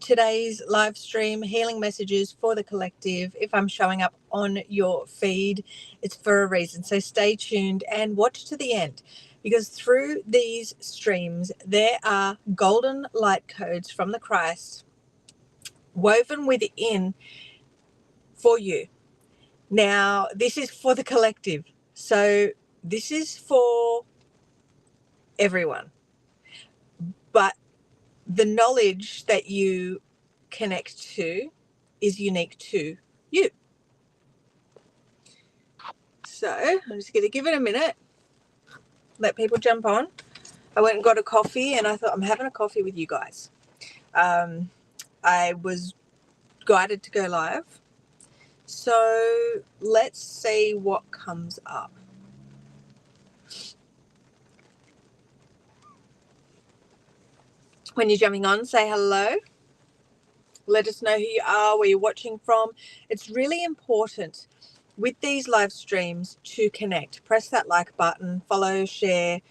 today's live stream, Healing Messages for the Collective. If I'm showing up on your feed, it's for a reason. So stay tuned and watch to the end, because through these streams, there are golden light codes from the Christ woven within for you. Now, this is for the collective. So this is for everyone. But the knowledge that you connect to is unique to you. So I'm just going to give it a minute, let people jump on. I went and got a coffee and I thought, I'm having a coffee with you guys. I was guided to go live. So let's see what comes up. When you're jumping on, say hello. Let us know who you are, where you're watching from. It's really important with these live streams to connect. Press that like button, follow, share,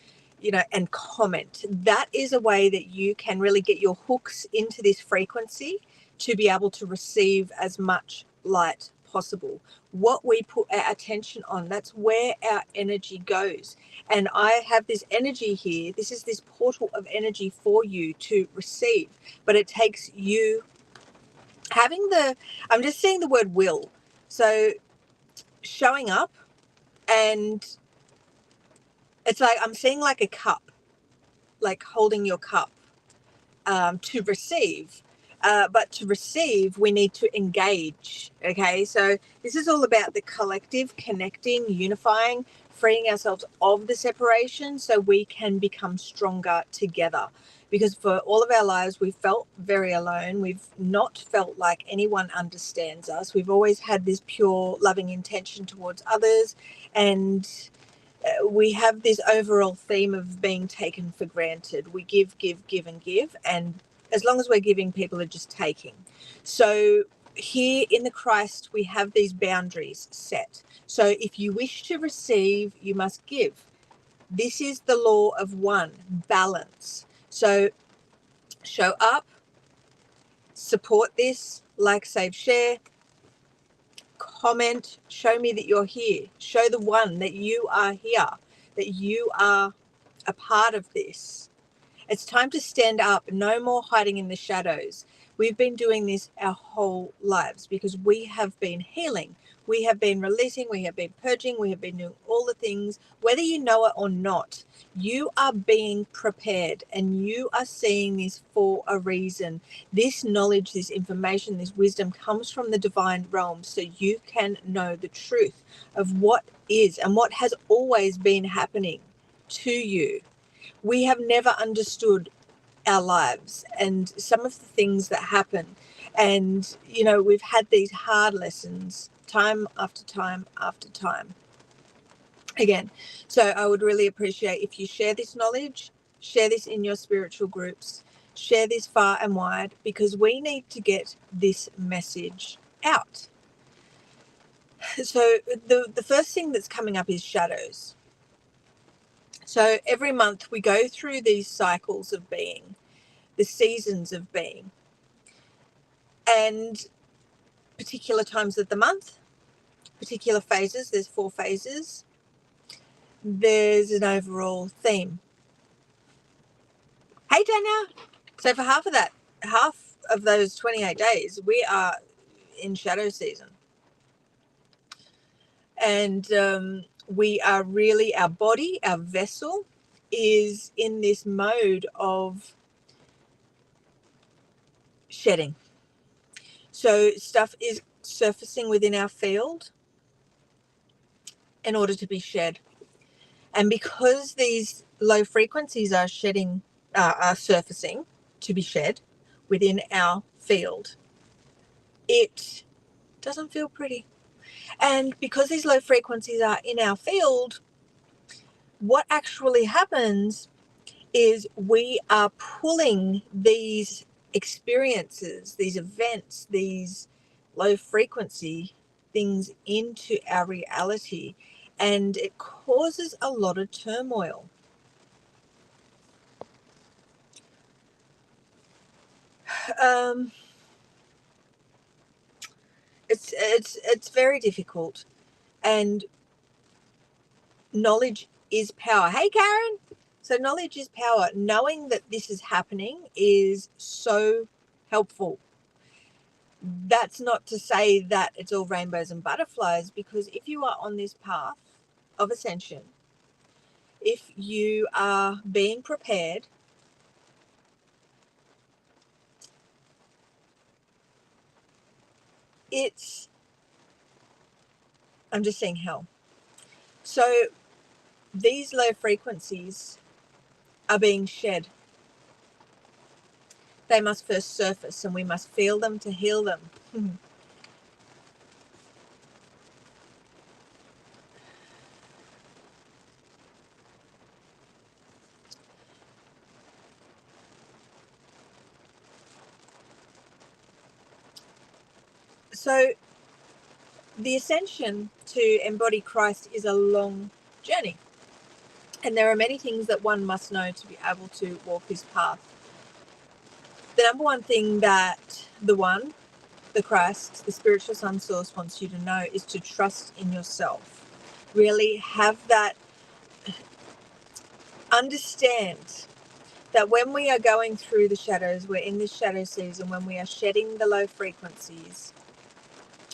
and comment. That is a way that you can really get your hooks into this frequency to be able to receive as much light possible. What we put our attention on, that's where our energy goes. And I have this energy here. This is this portal of energy for you to receive, but it takes you having I'm just seeing the word will. So showing up, and it's like I'm seeing like a cup, like holding your cup to receive. But to receive, we need to engage. Okay, so this is all about the collective, connecting, unifying, freeing ourselves of the separation so we can become stronger together. Because for all of our lives, we've felt very alone. We've not felt like anyone understands us. We've always had this pure, loving intention towards others. And we have this overall theme of being taken for granted. We give, and give. And as long as we're giving, people are just taking. So here in the Christ, we have these boundaries set. So if you wish to receive, you must give. This is the law of one, balance. So show up, support this, like, save, share, comment, show me that you're here. Show the one that you are here, that you are a part of this. It's time to stand up, no more hiding in the shadows. We've been doing this our whole lives because we have been healing. We have been releasing, we have been purging, we have been doing all the things, whether you know it or not. You are being prepared and you are seeing this for a reason. This knowledge, this information, this wisdom comes from the divine realm so you can know the truth of what is and what has always been happening to you. We have never understood our lives and some of the things that happen. And, we've had these hard lessons time after time after time. Again, so I would really appreciate if you share this knowledge, share this in your spiritual groups, share this far and wide, because we need to get this message out. So the first thing that's coming up is shadows. So every month we go through these cycles of being, the seasons of being, and particular times of the month, particular phases. There's 4 phases. There's an overall theme. Hey, Daniel. So for half of those 28 days, we are in shadow season. And we are really, our body, our vessel is in this mode of shedding. So stuff is surfacing within our field in order to be shed. And because these low frequencies are surfacing to be shed within our field, it doesn't feel pretty. And because these low frequencies are in our field, what actually happens is we are pulling these experiences, these events, these low frequency things into our reality, and it causes a lot of turmoil. It's very difficult, and knowledge is power. Hey, Karen. So knowledge is power. Knowing that this is happening is so helpful. That's not to say that it's all rainbows and butterflies, because if you are on this path of ascension, if you are being prepared, I'm just saying how. So these low frequencies are being shed. They must first surface, and we must feel them to heal them. So the ascension to embody Christ is a long journey, and there are many things that one must know to be able to walk his path. The number one thing that the Christ, the spiritual sun source, wants you to know is to trust in yourself. Really have that, understand that when we are going through the shadows, we're in this shadow season, when we are shedding the low frequencies,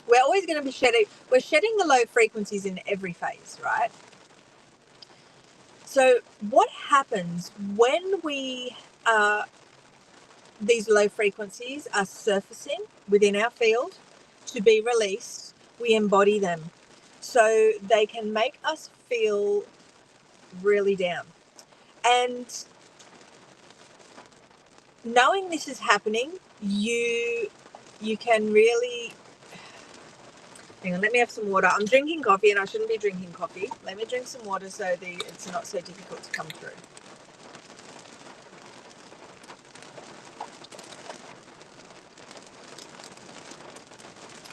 we're always going to be we're shedding the low frequencies in every phase, right? So what happens when these low frequencies are surfacing within our field to be released? We embody them so they can make us feel really down. And knowing this is happening, you can really, hang on, let me have some water. I'm drinking coffee and I shouldn't be drinking coffee. Let me drink some water so it's not so difficult to come through.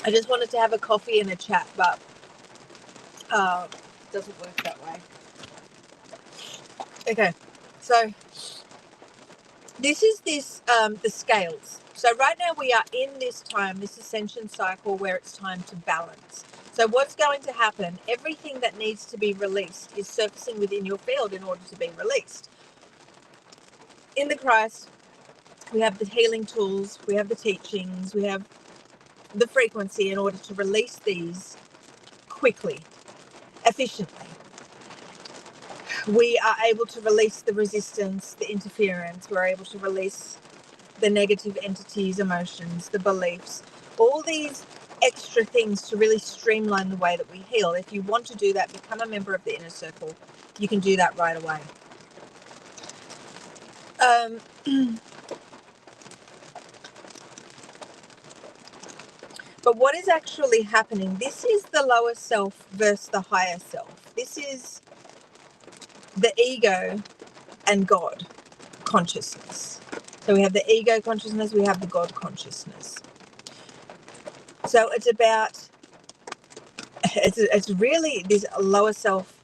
I just wanted to have a coffee and a chat, but it doesn't work that way. Okay, so this is the scales. So right now we are in this ascension cycle where it's time to balance. So what's going to happen? Everything that needs to be released is surfacing within your field in order to be released. In the Christ, we have the healing tools, we have the teachings, we have the frequency in order to release these quickly, efficiently. We are able to release the resistance, the interference. We're able to release the negative entities, emotions, the beliefs, all these extra things to really streamline the way that we heal. If you want to do that, become a member of the inner circle. You can do that right away. But what is actually happening? This is the lower self versus the higher self. This is the ego and God consciousness. So we have the ego consciousness, we have the God consciousness. So it's about, it's really this lower self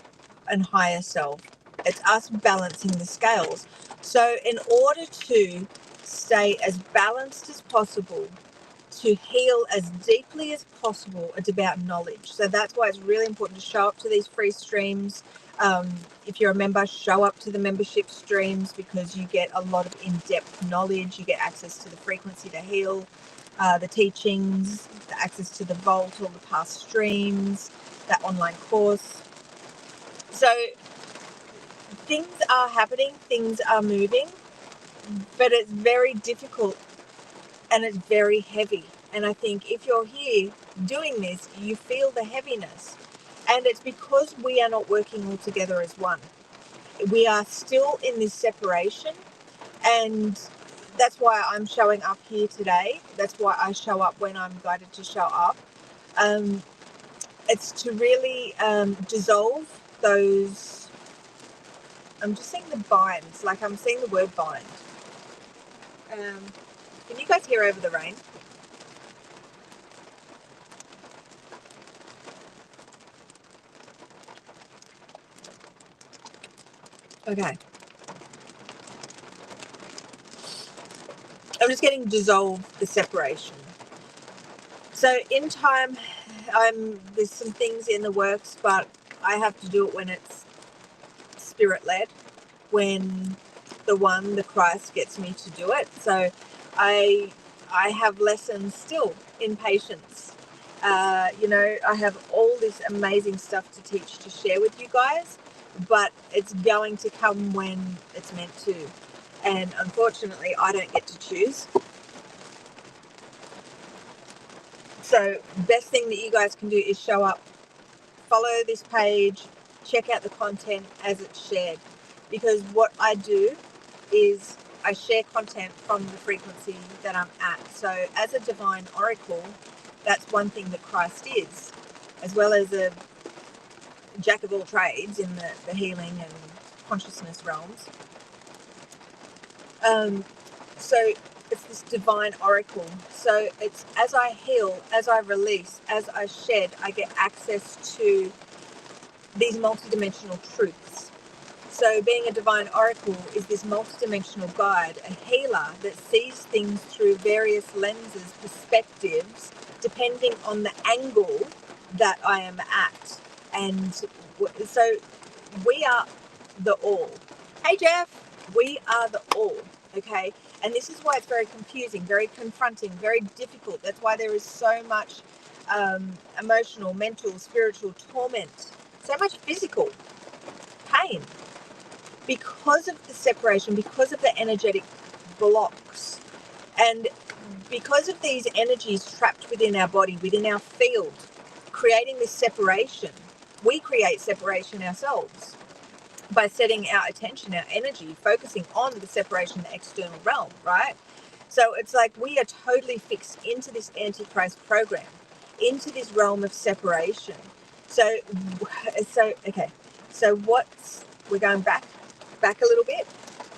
and higher self. It's us balancing the scales. So in order to stay as balanced as possible, to heal as deeply as possible, it's about knowledge. So that's why it's really important to show up to these free streams. If you're a member, show up to the membership streams, because you get a lot of in-depth knowledge. You get access to the frequency to heal, the teachings, the access to the vault, all the past streams, that online course. So things are happening, things are moving, but it's very difficult and it's very heavy. And I think if you're here doing this, you feel the heaviness. And it's because we are not working all together as one. We are still in this separation. And that's why I'm showing up here today. That's why I show up when I'm guided to show up. It's to really dissolve those. I'm just seeing the binds, like I'm seeing the word bind. Can you guys hear over the rain? Okay. just getting dissolved the separation. So in time, there's some things in the works, but I have to do it when it's spirit-led, when the Christ gets me to do it. So I have lessons still in patience. I have all this amazing stuff to teach, to share with you guys, but it's going to come when it's meant to. And unfortunately, I don't get to choose. So best thing that you guys can do is show up, follow this page, check out the content as it's shared. Because what I do is I share content from the frequency that I'm at. So as a divine oracle, that's one thing that Christ is, as well as a jack of all trades in the healing and consciousness realms. So it's this divine oracle. So it's as I heal, as I release, as I shed, I get access to these multidimensional truths. So being a divine oracle is this multidimensional guide, a healer that sees things through various lenses, perspectives, depending on the angle that I am at. And so we are the all. Hey Jeff, we are the all, okay? And this is why it's very confusing, very confronting, very difficult. That's why there is so much emotional, mental, spiritual torment, so much physical pain because of the separation, because of the energetic blocks, and because of these energies trapped within our body, within our field, creating this separation. We create separation ourselves by setting our attention, our energy, focusing on the separation, the external realm, right? So it's like we are totally fixed into this Antichrist program, into this realm of separation. So okay. So we're going back a little bit,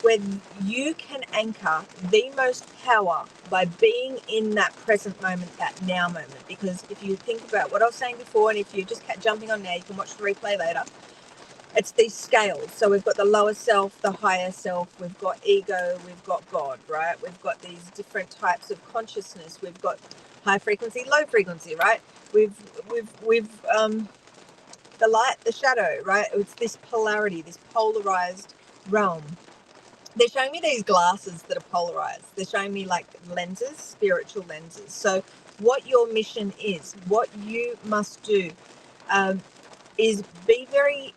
where you can anchor the most power by being in that present moment, that now moment. Because if you think about what I was saying before, and if you're just jumping on now, you can watch the replay later. It's these scales. So we've got the lower self, the higher self, we've got ego, we've got God, right? We've got these different types of consciousness. We've got high frequency, low frequency, right? We've the light, the shadow, right? It's this polarity, this polarized realm. They're showing me these glasses that are polarized. They're showing me like lenses, spiritual lenses. So what your mission is, what you must do, is be very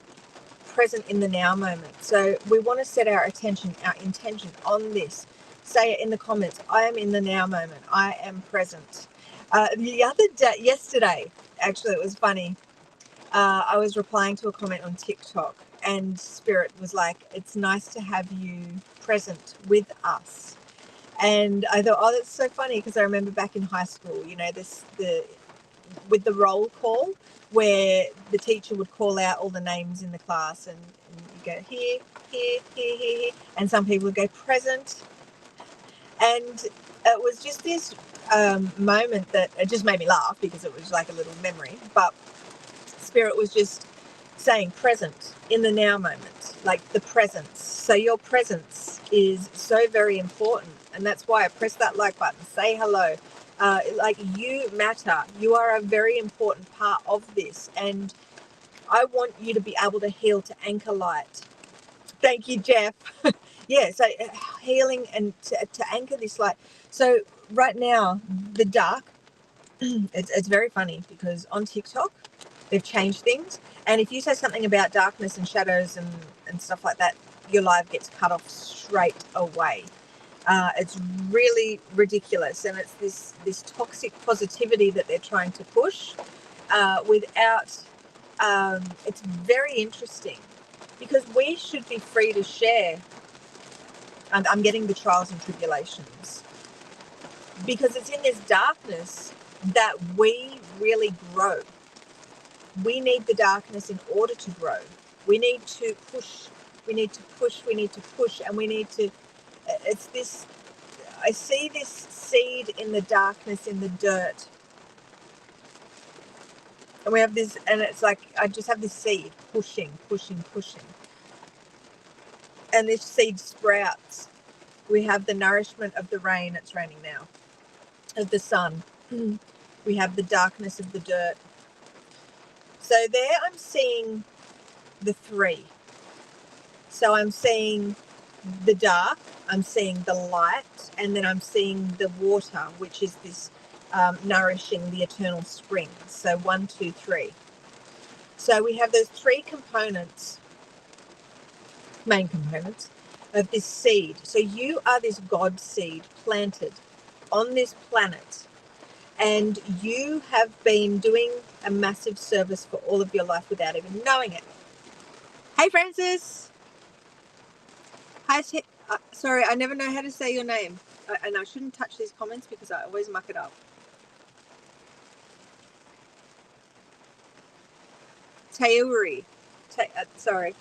present in the now moment. So we want to set our attention, our intention on this. Say it in the comments. I am in the now moment. I am present. Yesterday, actually, it was funny. I was replying to a comment on TikTok, and Spirit was like, it's nice to have you present with us. And I thought, oh, that's so funny, because I remember back in high school, with the roll call, where the teacher would call out all the names in the class, and you go here, here, here, here, here, and some people would go present. And it was just this moment that it just made me laugh, because it was like a little memory. But Spirit was just saying present in the now moment, like the presence. So your presence is so very important, and that's why I press that like button. Say hello. Like, you matter. You are a very important part of this, and I want you to be able to heal, to anchor light. Thank you, Jeff. Yeah, so healing and to anchor this light. So right now, the dark, it's very funny, because on TikTok, they've changed things. And if you say something about darkness and shadows and stuff like that, your live gets cut off straight away. It's really ridiculous. And it's this toxic positivity that they're trying to push without... it's very interesting, because we should be free to share. And I'm getting the trials and tribulations, because it's in this darkness that we really grow. We need the darkness in order to grow. We need to push. We need to push. We need to push. And we need to... It's this... I see this seed in the darkness, in the dirt. And we have this... And it's like, I just have this seed pushing, pushing, pushing. And this seed sprouts. We have the nourishment of the rain, it's raining now, of the sun. We have the darkness of the dirt. So there I'm seeing the three. So I'm seeing the dark, I'm seeing the light, and then I'm seeing the water, which is this nourishing the eternal springs. So 1, 2, 3. So we have those three components, main components of this seed. So you are this God seed planted on this planet, and you have been doing a massive service for all of your life without even knowing it. Hey, Francis. Hi, sorry, I never know how to say your name, and I shouldn't touch these comments because I always muck it up. Tauri. Sorry.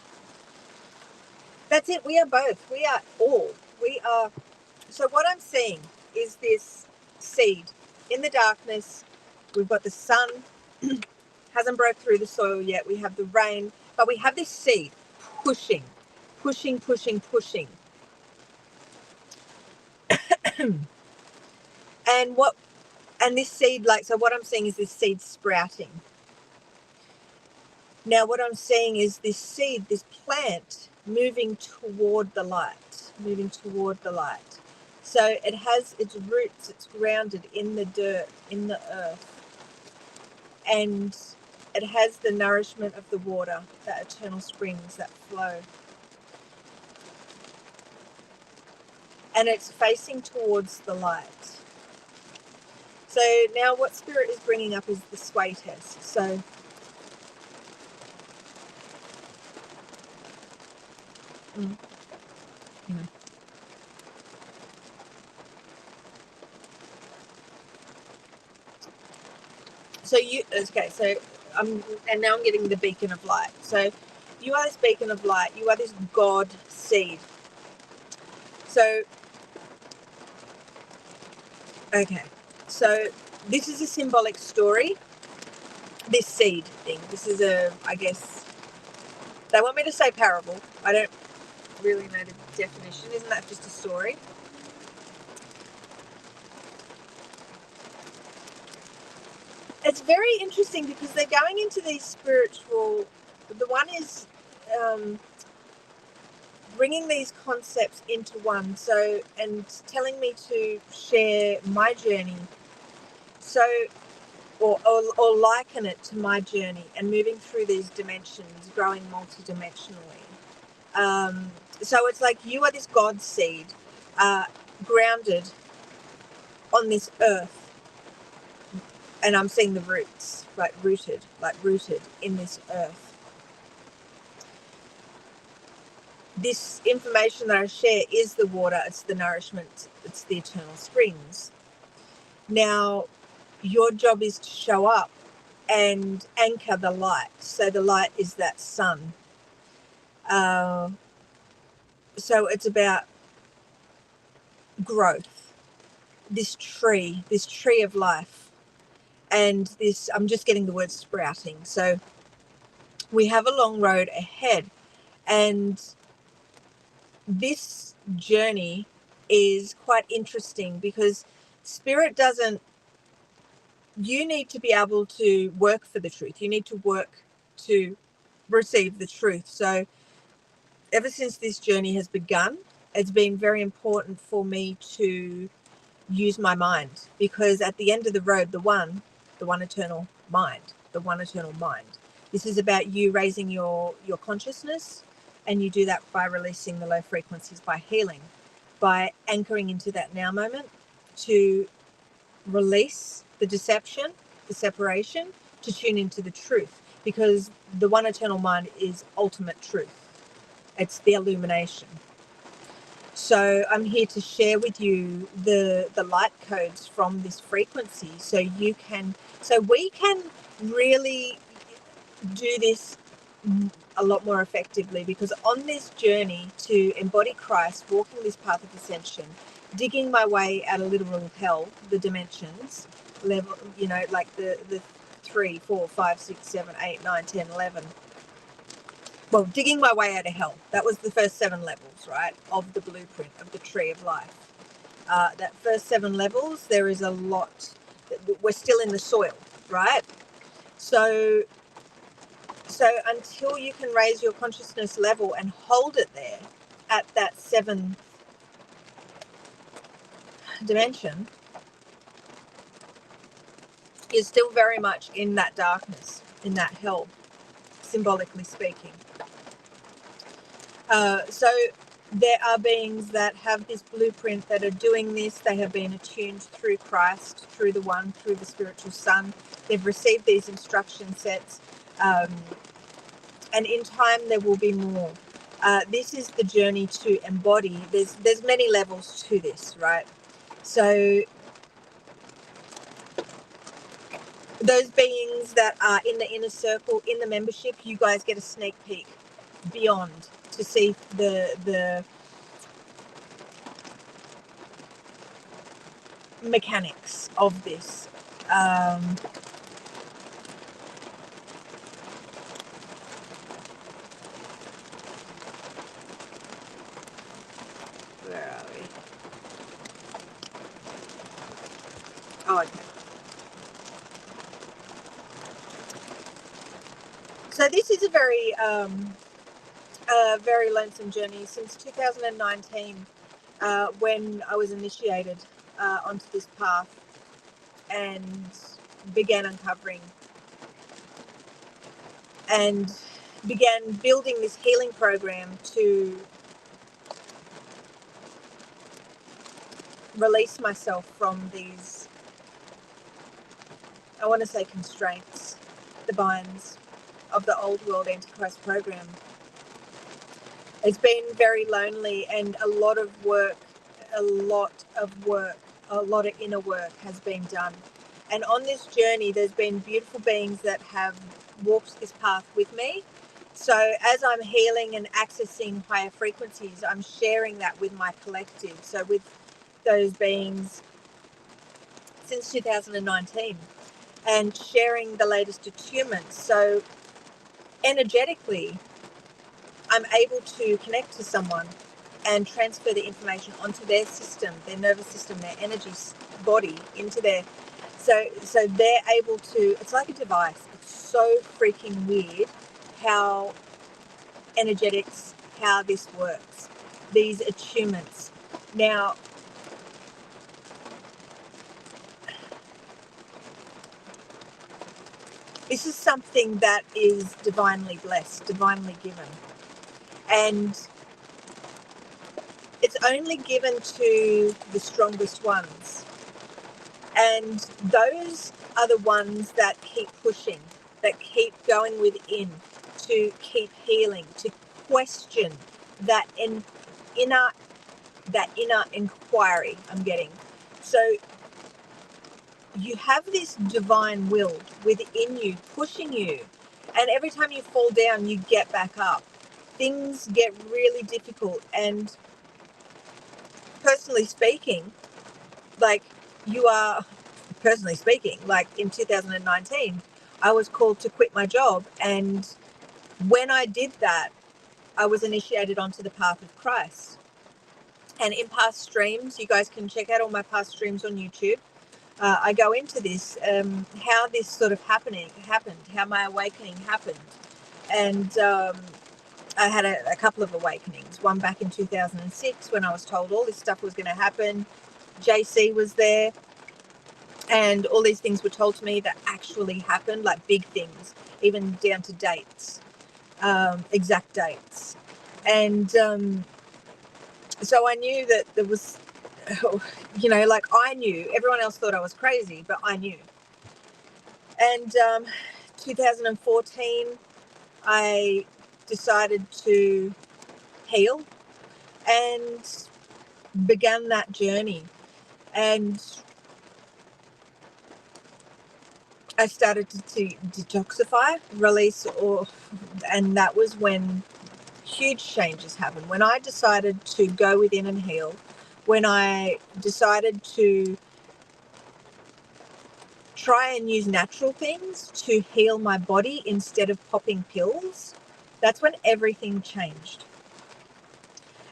That's it. We are both. We are all. We are. So what I'm seeing is this seed in the darkness. We've got the sun, hasn't broke through the soil yet. We have the rain, but we have this seed pushing, pushing, pushing, pushing. And this seed, so what I'm seeing is this seed sprouting. Now what I'm seeing is this seed, this plant moving toward the light, moving toward the light. So it has its roots, it's grounded in the dirt, in the earth. And it has the nourishment of the water, that eternal springs that flow. And it's facing towards the light. So now what Spirit is bringing up is the sway test. So and now I'm getting the beacon of light. So you are this beacon of light. You are this God seed. So, okay. So this is a symbolic story. This seed thing. This is I guess, they want me to say parable. I don't really know the definition. Isn't that just a story? It's very interesting because they're going into these spiritual, the one is bringing these concepts into one, so, and telling me to share my journey, so, or liken it to my journey and moving through these dimensions, growing multidimensionally. So it's like you are this God seed, grounded on this earth, and I'm seeing the roots, rooted in this earth. This information that I share is the water, it's the nourishment, it's the eternal springs. Now, your job is to show up and anchor the light. So the light is that sun. So it's about growth, this tree of life. And this, I'm just getting the word sprouting. So we have a long road ahead. And this journey is quite interesting because Spirit doesn't, you need to be able to work for the truth. You need to work to receive the truth. So ever since this journey has begun, it's been very important for me to use my mind, because at the end of the road, the one eternal mind, this is about you raising your consciousness, and you do that by releasing the low frequencies, by healing, by anchoring into that now moment, to release the deception, the separation, to tune into the truth, because the one eternal mind is ultimate truth. It's the illumination. So I'm here to share with you the light codes from this frequency, so we can really do this a lot more effectively, because on this journey to embody Christ, walking this path of ascension, digging my way out of literal hell, the dimensions, level, like the 3, 4, 5, 6, 7, 8, 9, 10, 11. digging my way out of hell. That was the first 7 levels, right, of the blueprint of the tree of life. That first 7 levels, there is a lot. We're still in the soil, right? So until you can raise your consciousness level and hold it there at that 7th dimension, you're still very much in that darkness, in that hell, symbolically speaking. So there are beings that have this blueprint that are doing this. They have been attuned through Christ, through the One, through the spiritual Son. They've received these instruction sets, and in time there will be more. This is the journey to embody. There's many levels to this, right? So those beings that are in the inner circle, in the membership, you guys get a sneak peek beyond to see the mechanics of this. Where are we? Oh, okay. So this is a very lonesome journey since 2019, when I was initiated onto this path and began uncovering and began building this healing program to release myself from these, I want to say, constraints, the binds of the old world Antichrist program. It's been very lonely, and a lot of inner work has been done. And on this journey, there's been beautiful beings that have walked this path with me. So as I'm healing and accessing higher frequencies, I'm sharing that with my collective. So with those beings since 2019, and sharing the latest attunements. So energetically, I'm able to connect to someone and transfer the information onto their system, their nervous system, their energy body, into their, so they're able to, it's like a device. It's so freaking weird how energetics, how this works, these attunements. Now, this is something that is divinely blessed, divinely given. And it's only given to the strongest ones. And those are the ones that keep pushing, that keep going within, to keep healing, to question that inner inquiry I'm getting. So you have this divine will within you, pushing you. And every time you fall down, you get back up. Things get really difficult. And personally speaking, like in 2019, I was called to quit my job. And when I did that, I was initiated onto the path of Christ. And in past streams, you guys can check out all my past streams on YouTube. I go into this, how this sort of happened, how my awakening happened. And I had a couple of awakenings. One back in 2006 when I was told all this stuff was going to happen. JC was there. And all these things were told to me that actually happened, like big things, even down to dates, exact dates. And so I knew that there was, like I knew. Everyone else thought I was crazy, but I knew. And 2014, I decided to heal and began that journey. And I started to detoxify, release, and that was when huge changes happened. When I decided to go within and heal, when I decided to try and use natural things to heal my body instead of popping pills, That's when everything changed.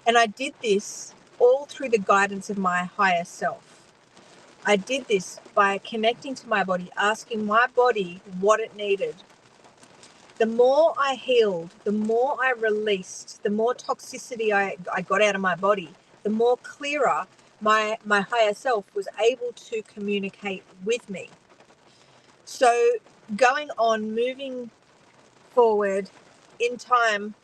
And I did this all through the guidance of my higher self. I did this by connecting to my body, asking my body what it needed. The more I healed, the more I released, the more toxicity I got out of my body, the more clearer my higher self was able to communicate with me. So going on, moving forward in time,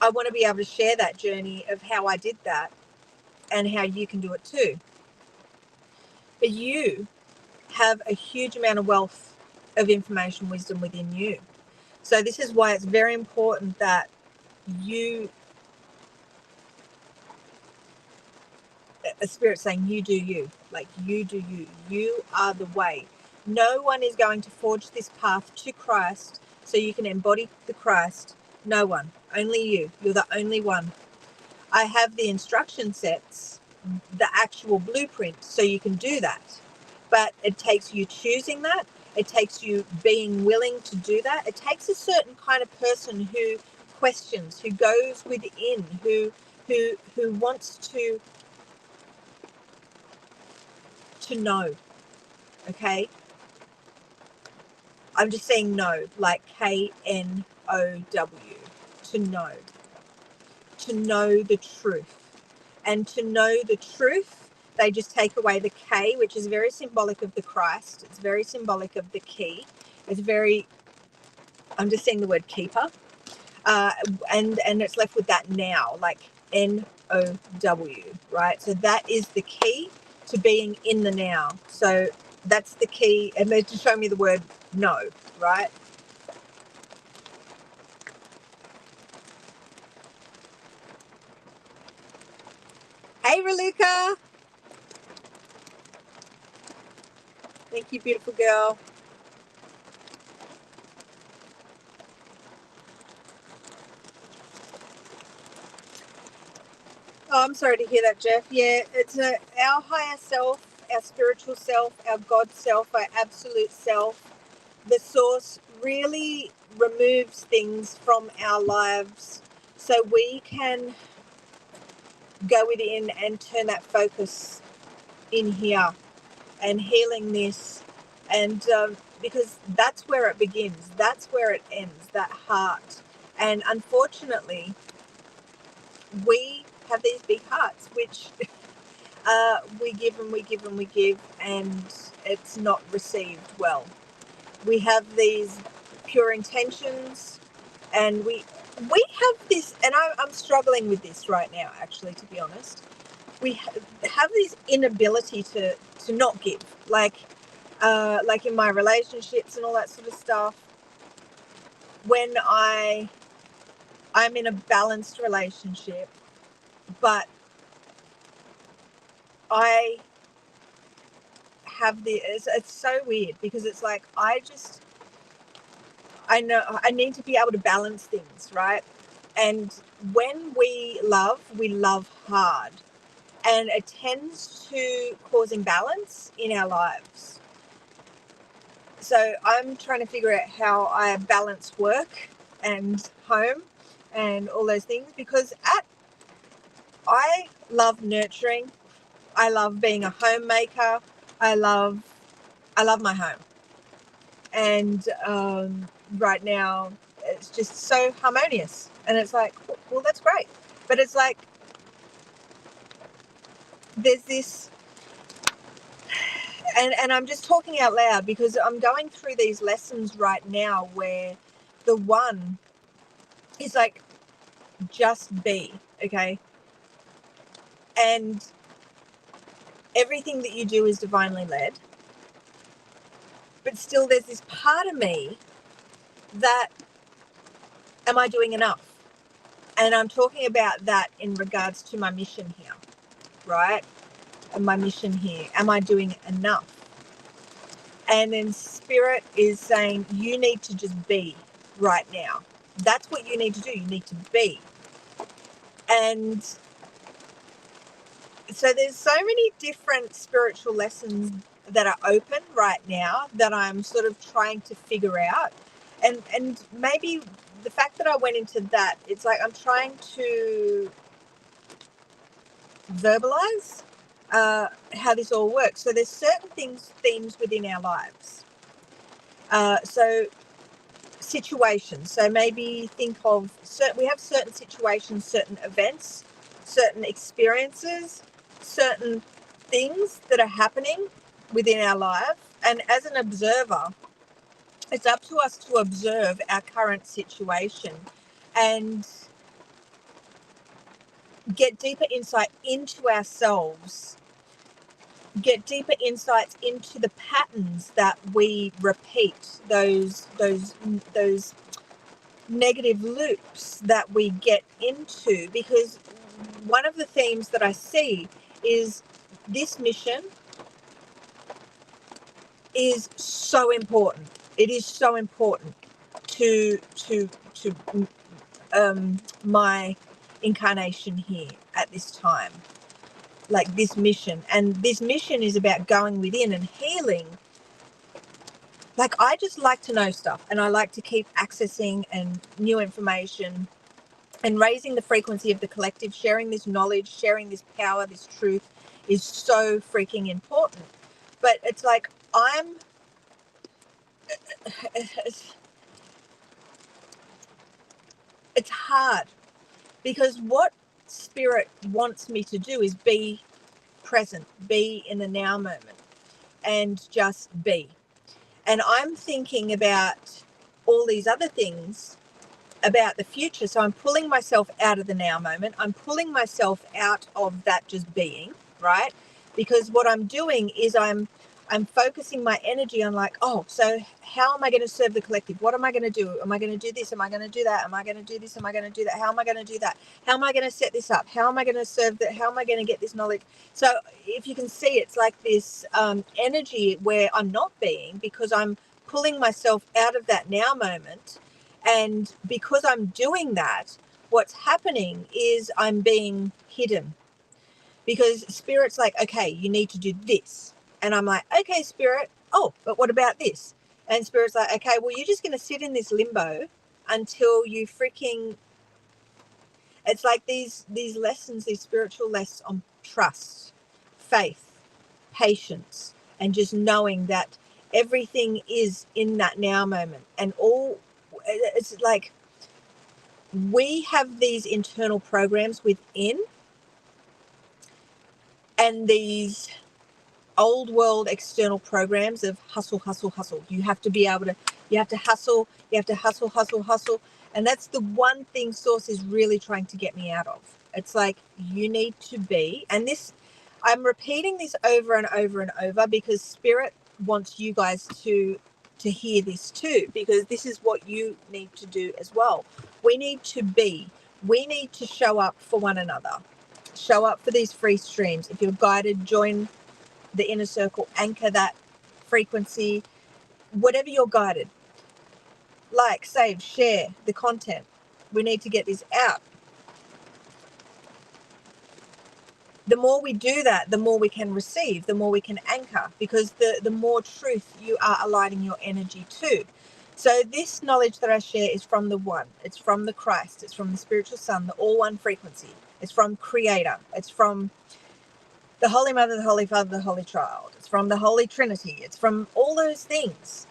I want to be able to share that journey of how I did that and how you can do it too. But you have a huge amount of wealth of information, wisdom within you. So this is why it's very important that you, a spirit saying you do you, like you do you. You are the way. No one is going to forge this path to Christ so you can embody the Christ. No one, only you. You're the only one. I have the instruction sets, the actual blueprint, so you can do that. But it takes you choosing that. It takes you being willing to do that. It takes a certain kind of person who questions, who goes within, who wants to know. Okay? I'm just saying know, like KNOW, to know. To know the truth. And to know the truth, they just take away the K, which is very symbolic of the Christ. It's very symbolic of the key. It's very, I'm just saying the word keeper. And it's left with that now, like NOW, right? So that is the key to being in the now. So that's the key. And they're just showing me the word no, right? Hey, Raluca. Thank you, beautiful girl. Oh, I'm sorry to hear that, Jeff. Yeah, it's our higher self, our spiritual self, our God self, our absolute self. The source really removes things from our lives so we can go within and turn that focus in here and healing this. And because that's where it begins, that's where it ends, that heart. And unfortunately, we have these big hearts, which we give and we give and we give, and it's not received well. We have these pure intentions, and we have this, and I'm struggling with this right now, actually, to be honest. We have this inability to not give, like in my relationships and all that sort of stuff. When I'm in a balanced relationship, but I have it's so weird, because it's like I know I need to be able to balance things, right? And when we love hard, and it tends to cause imbalance in our lives. So I'm trying to figure out how I balance work and home and all those things, because I love nurturing. I love being a homemaker. I love my home. And right now it's just so harmonious, and it's like, well, that's great. But it's like there's this, and I'm just talking out loud because I'm going through these lessons right now where the one is like, just be, okay? And everything that you do is divinely led. But still there's this part of me that, am I doing enough? And I'm talking about that in regards to my mission here, right? And my mission here, am I doing enough? And then spirit is saying, you need to just be right now. That's what you need to do. You need to be. And so there's so many different spiritual lessons that are open right now that I'm sort of trying to figure out. And maybe the fact that I went into that, it's like I'm trying to verbalize how this all works. So there's certain themes within our lives. So situations. So maybe think of we have certain situations, certain events, certain experiences, certain things that are happening within our life. And as an observer, it's up to us to observe our current situation and get deeper insight into ourselves, get deeper insights into the patterns that we repeat, those negative loops that we get into. Because one of the themes that I see is this mission is so important. It is so important to my incarnation here at this time, like this mission. And this mission is about going within and healing. Like, I just like to know stuff, and I like to keep accessing and new information and raising the frequency of the collective. Sharing this knowledge, sharing this power, this truth is so freaking important. But it's like it's hard, because what spirit wants me to do is be present, be in the now moment, and just be. And I'm thinking about all these other things about the future. So I'm pulling myself out of the now moment. I'm pulling myself out of that just being, right? Because what I'm doing is I'm focusing my energy on, like, oh, so how am I going to serve the collective? What am I going to do? Am I going to do this? Am I going to do that? Am I going to do this? Am I going to do that? How am I going to do that? How am I going to set this up? How am I going to serve that? How am I going to get this knowledge? So if you can see, it's like this energy where I'm not being, because I'm pulling myself out of that now moment. And because I'm doing that, what's happening is I'm being hidden, because spirit's like, okay, you need to do this. And I'm like, okay, spirit. Oh, but what about this? And spirit's like, okay, well, you're just going to sit in this limbo until you freaking, it's like these lessons, these spiritual lessons on trust, faith, patience, and just knowing that everything is in that now moment. And all, it's like, we have these internal programs within, and these old world external programs of hustle, hustle, hustle. You have to be able to, you have to hustle, hustle. And that's the one thing Source is really trying to get me out of. It's like, you need to be, and this, I'm repeating this over and over and over, because Spirit wants you guys to hear this too, because this is what you need to do as well. We need to be, we need to show up for one another, show up for these free streams. If you're guided, join the inner circle, anchor that frequency, whatever you're guided. Like, save, share the content. We need to get this out. The more we do that, the more we can receive, the more we can anchor, because the more truth you are aligning your energy to. So this knowledge that I share is from the One. It's from the Christ. It's from the Spiritual Son, the All One frequency. It's from Creator. It's from the Holy Mother, the Holy Father, the Holy Child. It's from the Holy Trinity. It's from all those things.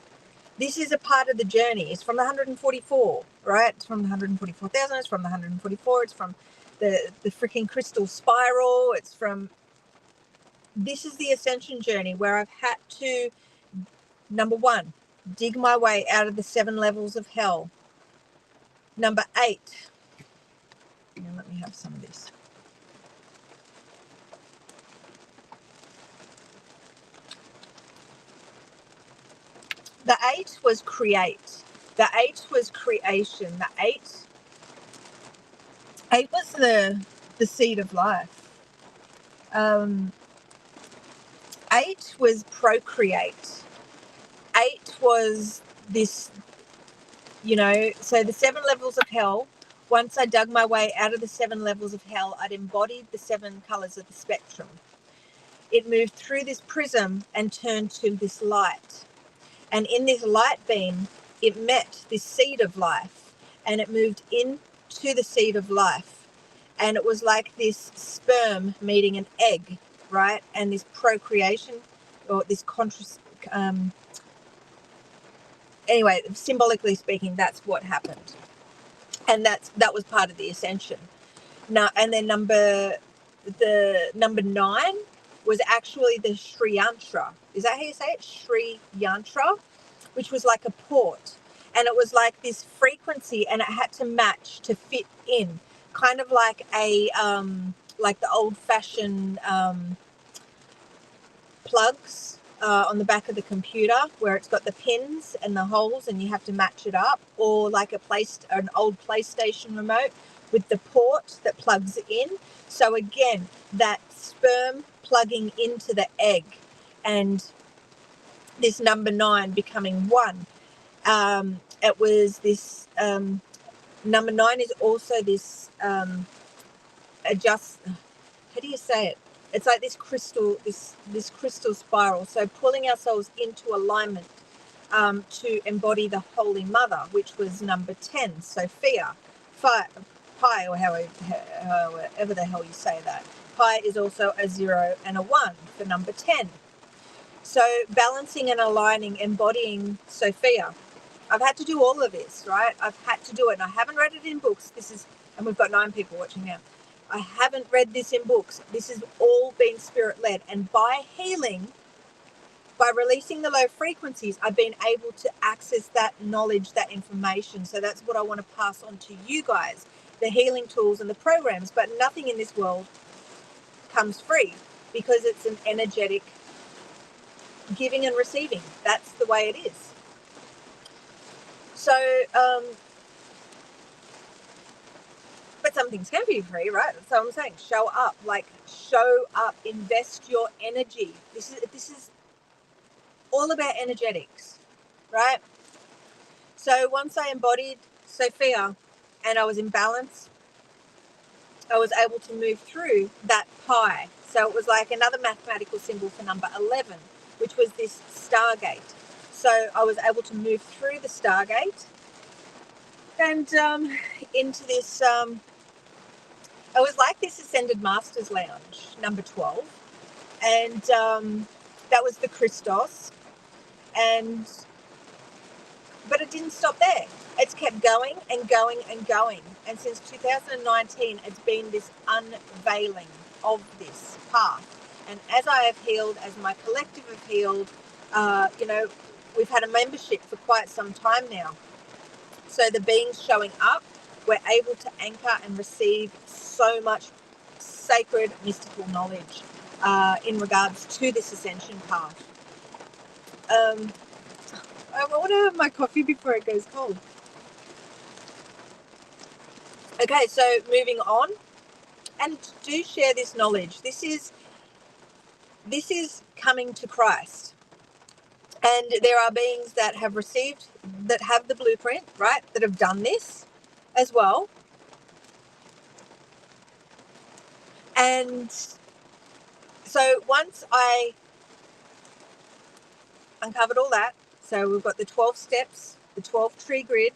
This is a part of the journey. It's from the 144, right? It's from the 144,000. It's from the 144. It's from the freaking crystal spiral. It's from, this is the ascension journey where I've had to, number 1, dig my way out of the 7 levels of hell. Number 8, now let me have some of this. The 8 was create. The 8 was creation. The 8 was the seed of life. 8 was procreate. 8 was this, so the 7 levels of hell. Once I dug my way out of the 7 levels of hell, I'd embodied the 7 colors of the spectrum. It moved through this prism and turned to this light. And in this light beam, it met this seed of life. and it moved into the seed of life. And it was like this sperm meeting an egg, right? And this procreation, or this anyway, symbolically speaking, that's what happened. And that was part of the ascension. Now, and then number 9 was actually the Sri Yantra. Is that how you say it? Sri Yantra, which was like a port. And it was like this frequency, and it had to match to fit in, kind of like like the old-fashioned plugs on the back of the computer, where it's got the pins and the holes, and you have to match it up, or like an old PlayStation remote with the port that plugs in. So again, that sperm plugging into the egg, and this number 9 becoming 1. It was this number 9 is also this how do you say it? It's like this crystal spiral. So pulling ourselves into alignment to embody the Holy Mother, which was number 10, Sophia. Pi, or however the hell you say that. Pi is also a 0 and a 1 for number 10. So balancing and aligning, embodying Sophia. I've had to do all of this, right? I've had to do it, and I haven't read it in books. And we've got 9 people watching now. I haven't read this in books. This has all been spirit-led. And by healing, by releasing the low frequencies, I've been able to access that knowledge, that information. So that's what I want to pass on to you guys, the healing tools and the programs. But nothing in this world comes free, because it's an energetic giving and receiving. That's the way it is. So, but some things can be free, right? That's what I'm saying. Show up, invest your energy. This is all about energetics, right? So once I embodied Sophia and I was in balance, I was able to move through that pi. So it was like another mathematical symbol for number 11, which was this stargate. So I was able to move through the stargate and into this, it was like this Ascended Masters Lounge, number 12. And that was the Christos. But it didn't stop there. It's kept going and going and going. And since 2019, it's been this unveiling of this path. And as I have healed, as my collective have healed, we've had a membership for quite some time now. So the beings showing up, we're able to anchor and receive so much sacred mystical knowledge in regards to this ascension path. I want to have my coffee before it goes cold. Okay, so moving on, and do share this knowledge. This is coming to Christ, and there are beings that have received, that have the blueprint, right, that have done this as well. And so once I uncovered all that, so we've got the 12 steps, the 12 tree grid,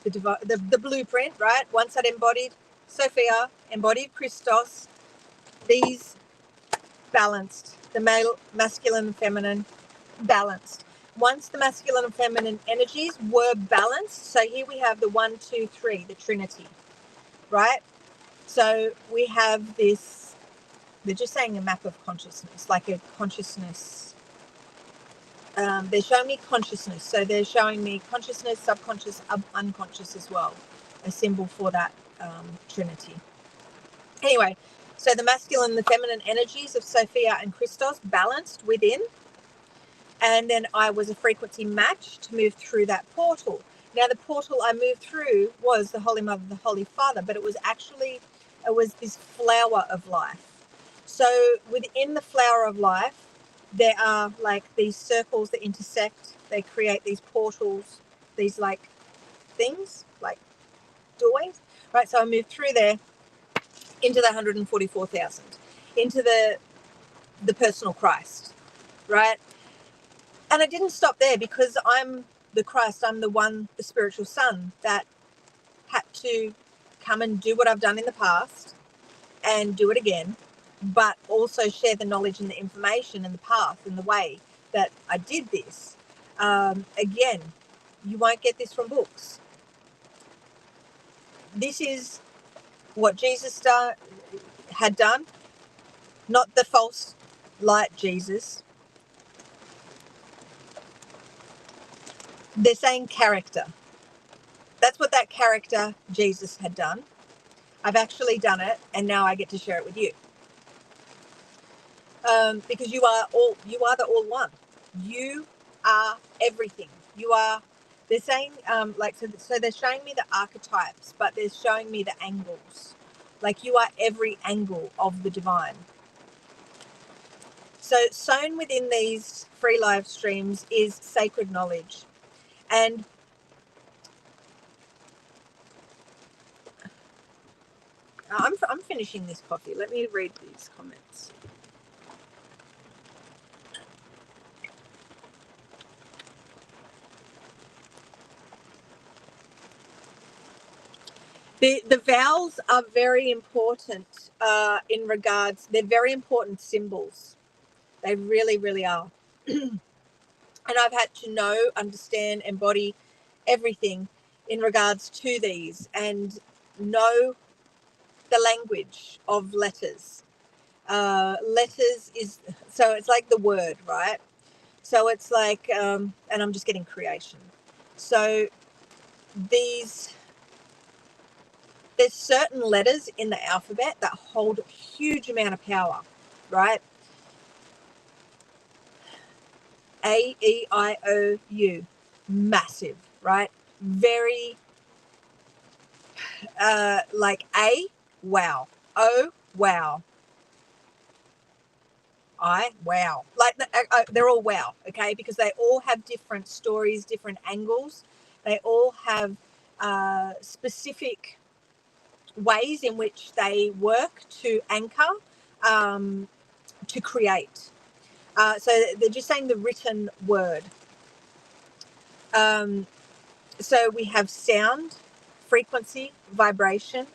the blueprint, right? Once I'd embodied Sophia, embodied Christos, these balanced, the male, masculine, and feminine balanced. Once the masculine and feminine energies were balanced, so here we have the 1, 2, 3, the Trinity, right? So we have this, they're just saying a map of consciousness, like a consciousness. They're showing me consciousness. So they're showing me consciousness, subconscious, unconscious as well, a symbol for that Trinity. Anyway, so the masculine and the feminine energies of Sophia and Christos balanced within. And then I was a frequency match to move through that portal. Now, the portal I moved through was the Holy Mother, the Holy Father, but it was this flower of life. So within the flower of life, there are like these circles that intersect. They create these portals, these like things, like doorways, right? So I moved through there into the 144,000, into the personal Christ, right? And I didn't stop there, because I'm the Christ. I'm the one, the spiritual son that had to come and do what I've done in the past and do it again, but also share the knowledge and the information and the path and the way that I did this. Again, you won't get this from books. This is what Jesus had done, not the false light Jesus. They're saying character. That's what that character Jesus had done. I've actually done it, and now I get to share it with you. Because you are the all one. You are everything. You are. They're saying so they're showing me the archetypes, but they're showing me the angles. Like you are every angle of the divine. So sewn within these free live streams is sacred knowledge, and I'm finishing this coffee. Let me read these comments. The vowels are very important in regards, they're very important symbols. They really, really are. And I've had to know, understand, embody everything in regards to these and know the language of letters. Letters is, so it's like the word, right? So it's like, and I'm just getting creation. So there's certain letters in the alphabet that hold a huge amount of power, right? A, E, I, O, U, massive, right? Very, like A, wow. O, wow. I, wow. Like they're all wow, okay? Because they all have different stories, different angles. They all have specific ways in which they work to anchor, to create. So they're just saying the written word. So we have sound, frequency, vibration,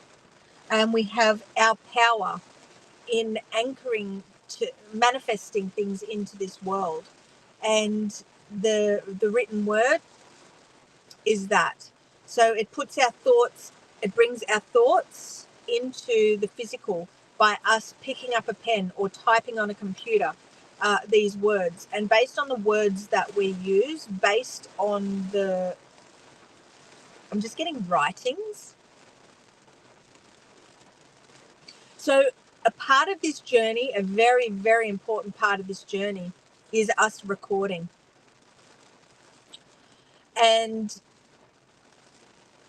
and we have our power in anchoring to manifesting things into this world. And the written word is that. So it puts our thoughts, it brings our thoughts into the physical by us picking up a pen or typing on a computer these words. And based on the words that we use, based on I'm just getting writings. So a part of this journey, a very, very important part of this journey is us recording. And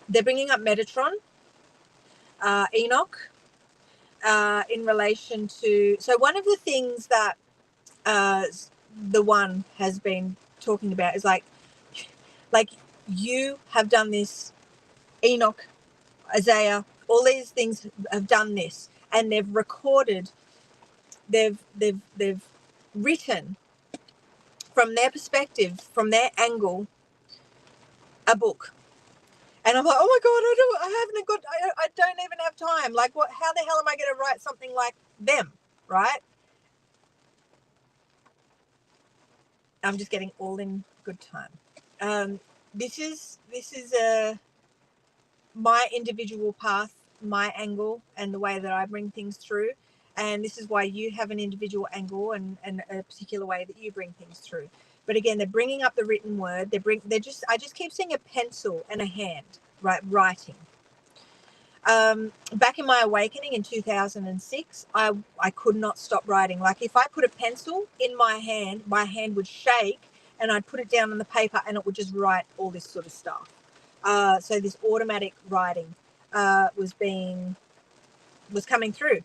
they're bringing up Metatron, Enoch, in relation to, so one of the things that the one has been talking about is like you have done this, Enoch, Isaiah, all these things have done this, and they've recorded, they've written from their perspective, from their angle, a book. And I'm like, oh my God, I don't even have time. Like, what? How the hell am I going to write something like them, right? I'm just getting all in good time. This is my individual path, my angle, and the way that I bring things through. And this is why you have an individual angle and a particular way that you bring things through. But again, they're bringing up the written word. I just keep seeing a pencil and a hand, right, writing. Back in my awakening in 2006, I could not stop writing. Like if I put a pencil in my hand would shake, and I'd put it down on the paper and it would just write all this sort of stuff. So this automatic writing was coming through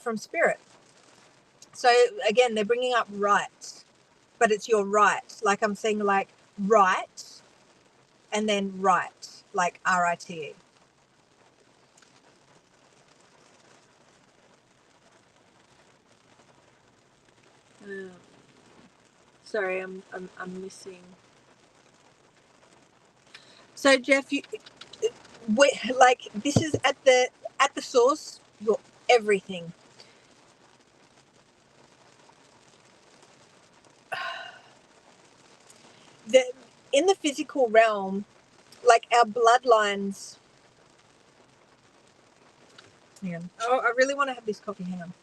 from spirit. So again, they're bringing up right, but it's your right. Like I'm saying, like right, and then right, like RITE. Sorry, I'm missing. So Jeff, like this is at the source. You're everything. In the physical realm, like our bloodlines. Hang on. Oh, I really want to have this coffee. Hang on.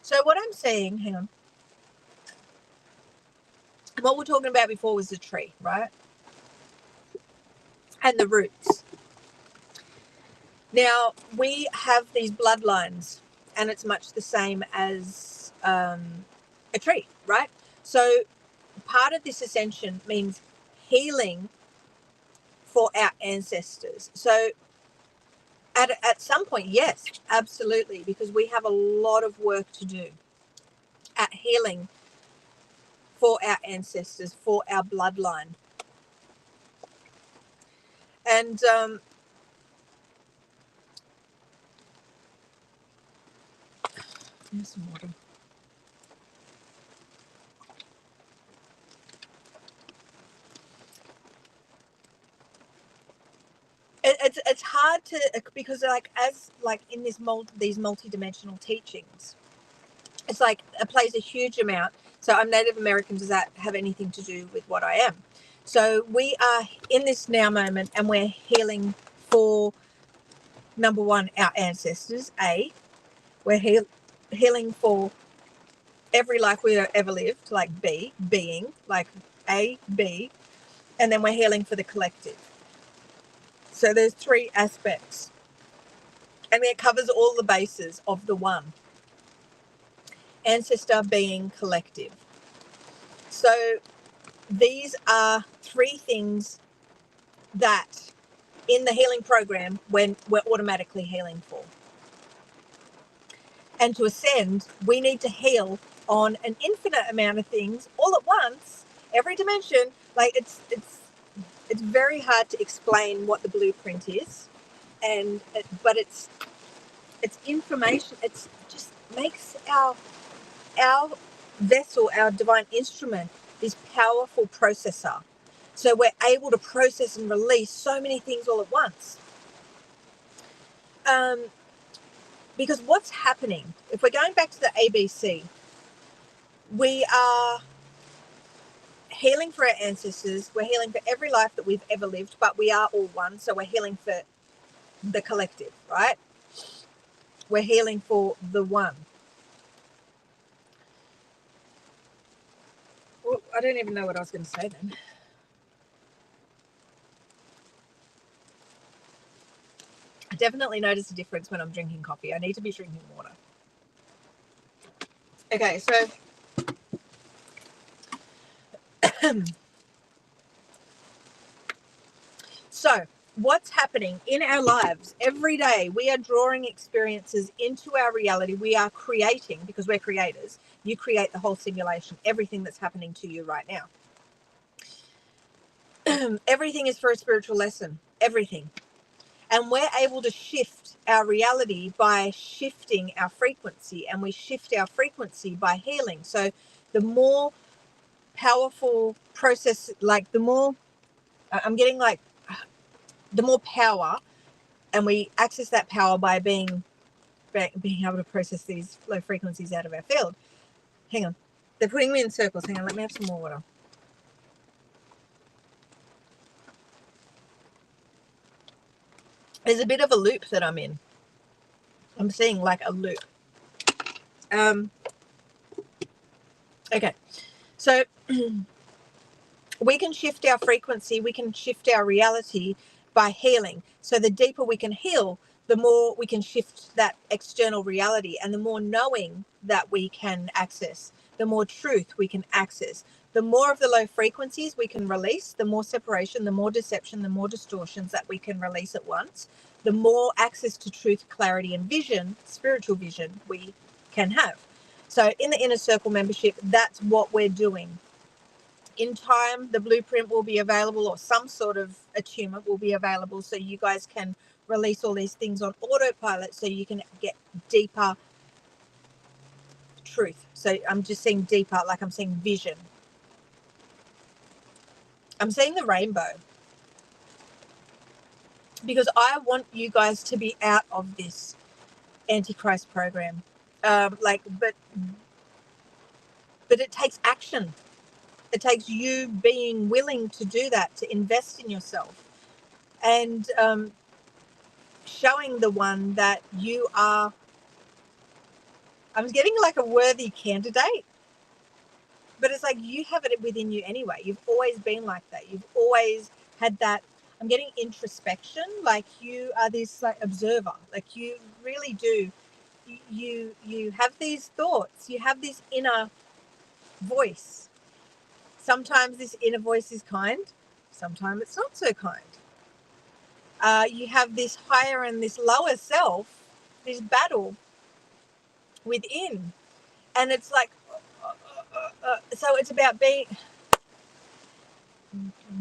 So what I'm saying, hang on. What we're talking about before was the tree, right? And the roots. Now, we have these bloodlines, and it's much the same as a tree, right? So part of this ascension means healing for our ancestors. So at some point, yes, absolutely, because we have a lot of work to do at healing for our ancestors, for our bloodline. And here's some water. It's hard to, because like as like in these multi-dimensional teachings, it's like it plays a huge amount. So I'm Native American. Does that have anything to do with what I am? So we are in this now moment, and we're healing for, number one, our ancestors. We're healing for every life we ever lived, like being, like B, and then we're healing for the collective. So there's three aspects, and it covers all the bases of the one. Ancestor, being, collective. So these are three things that in the healing program when we're automatically healing for. And to ascend, we need to heal on an infinite amount of things all at once, every dimension. Like it's very hard to explain what the blueprint is, but it's information. It's just makes our vessel, our divine instrument, this powerful processor. So we're able to process and release so many things all at once. Because what's happening, if we're going back to the ABC, we are healing for our ancestors. We're healing for every life that we've ever lived, but we are all one. So we're healing for the collective, right? We're healing for the one. Well, I don't even know what I was going to say then. I definitely notice a difference when I'm drinking coffee. I need to be drinking water. Okay, so so what's happening in our lives every day? We are drawing experiences into our reality. We are creating, because we're creators. You create the whole simulation, everything that's happening to you right now. Everything is for a spiritual lesson, everything. And we're able to shift our reality by shifting our frequency, and we shift our frequency by healing. So the more powerful process, like the more I'm getting like the more power, and we access that power by being able to process these low frequencies out of our field. Hang on, they're putting me in circles. Hang on, let me have some more water. There's a bit of a loop that I'm in. I'm seeing like a loop. Okay, so we can shift our frequency, we can shift our reality by healing. So the deeper we can heal, the more we can shift that external reality, and the more knowing that we can access, the more truth we can access, the more of the low frequencies we can release, the more separation, the more deception, the more distortions that we can release at once, the more access to truth, clarity, and vision, spiritual vision, we can have. So in the Inner Circle membership, that's what we're doing. In time, the blueprint will be available, or some sort of attunement will be available, so you guys can release all these things on autopilot, so you can get deeper truth. So I'm just seeing deeper, like I'm seeing vision. I'm seeing the rainbow. Because I want you guys to be out of this Antichrist program. But it takes action. It takes you being willing to do that, to invest in yourself, and showing the one that you are. I'm getting like a worthy candidate, but it's like you have it within you anyway. You've always been like that. You've always had that. I'm getting introspection. Like you are this like observer. Like you really do. You have these thoughts. You have this inner voice. Sometimes this inner voice is kind. Sometimes it's not so kind. You have this higher and this lower self, this battle within. And it's like, so it's about being,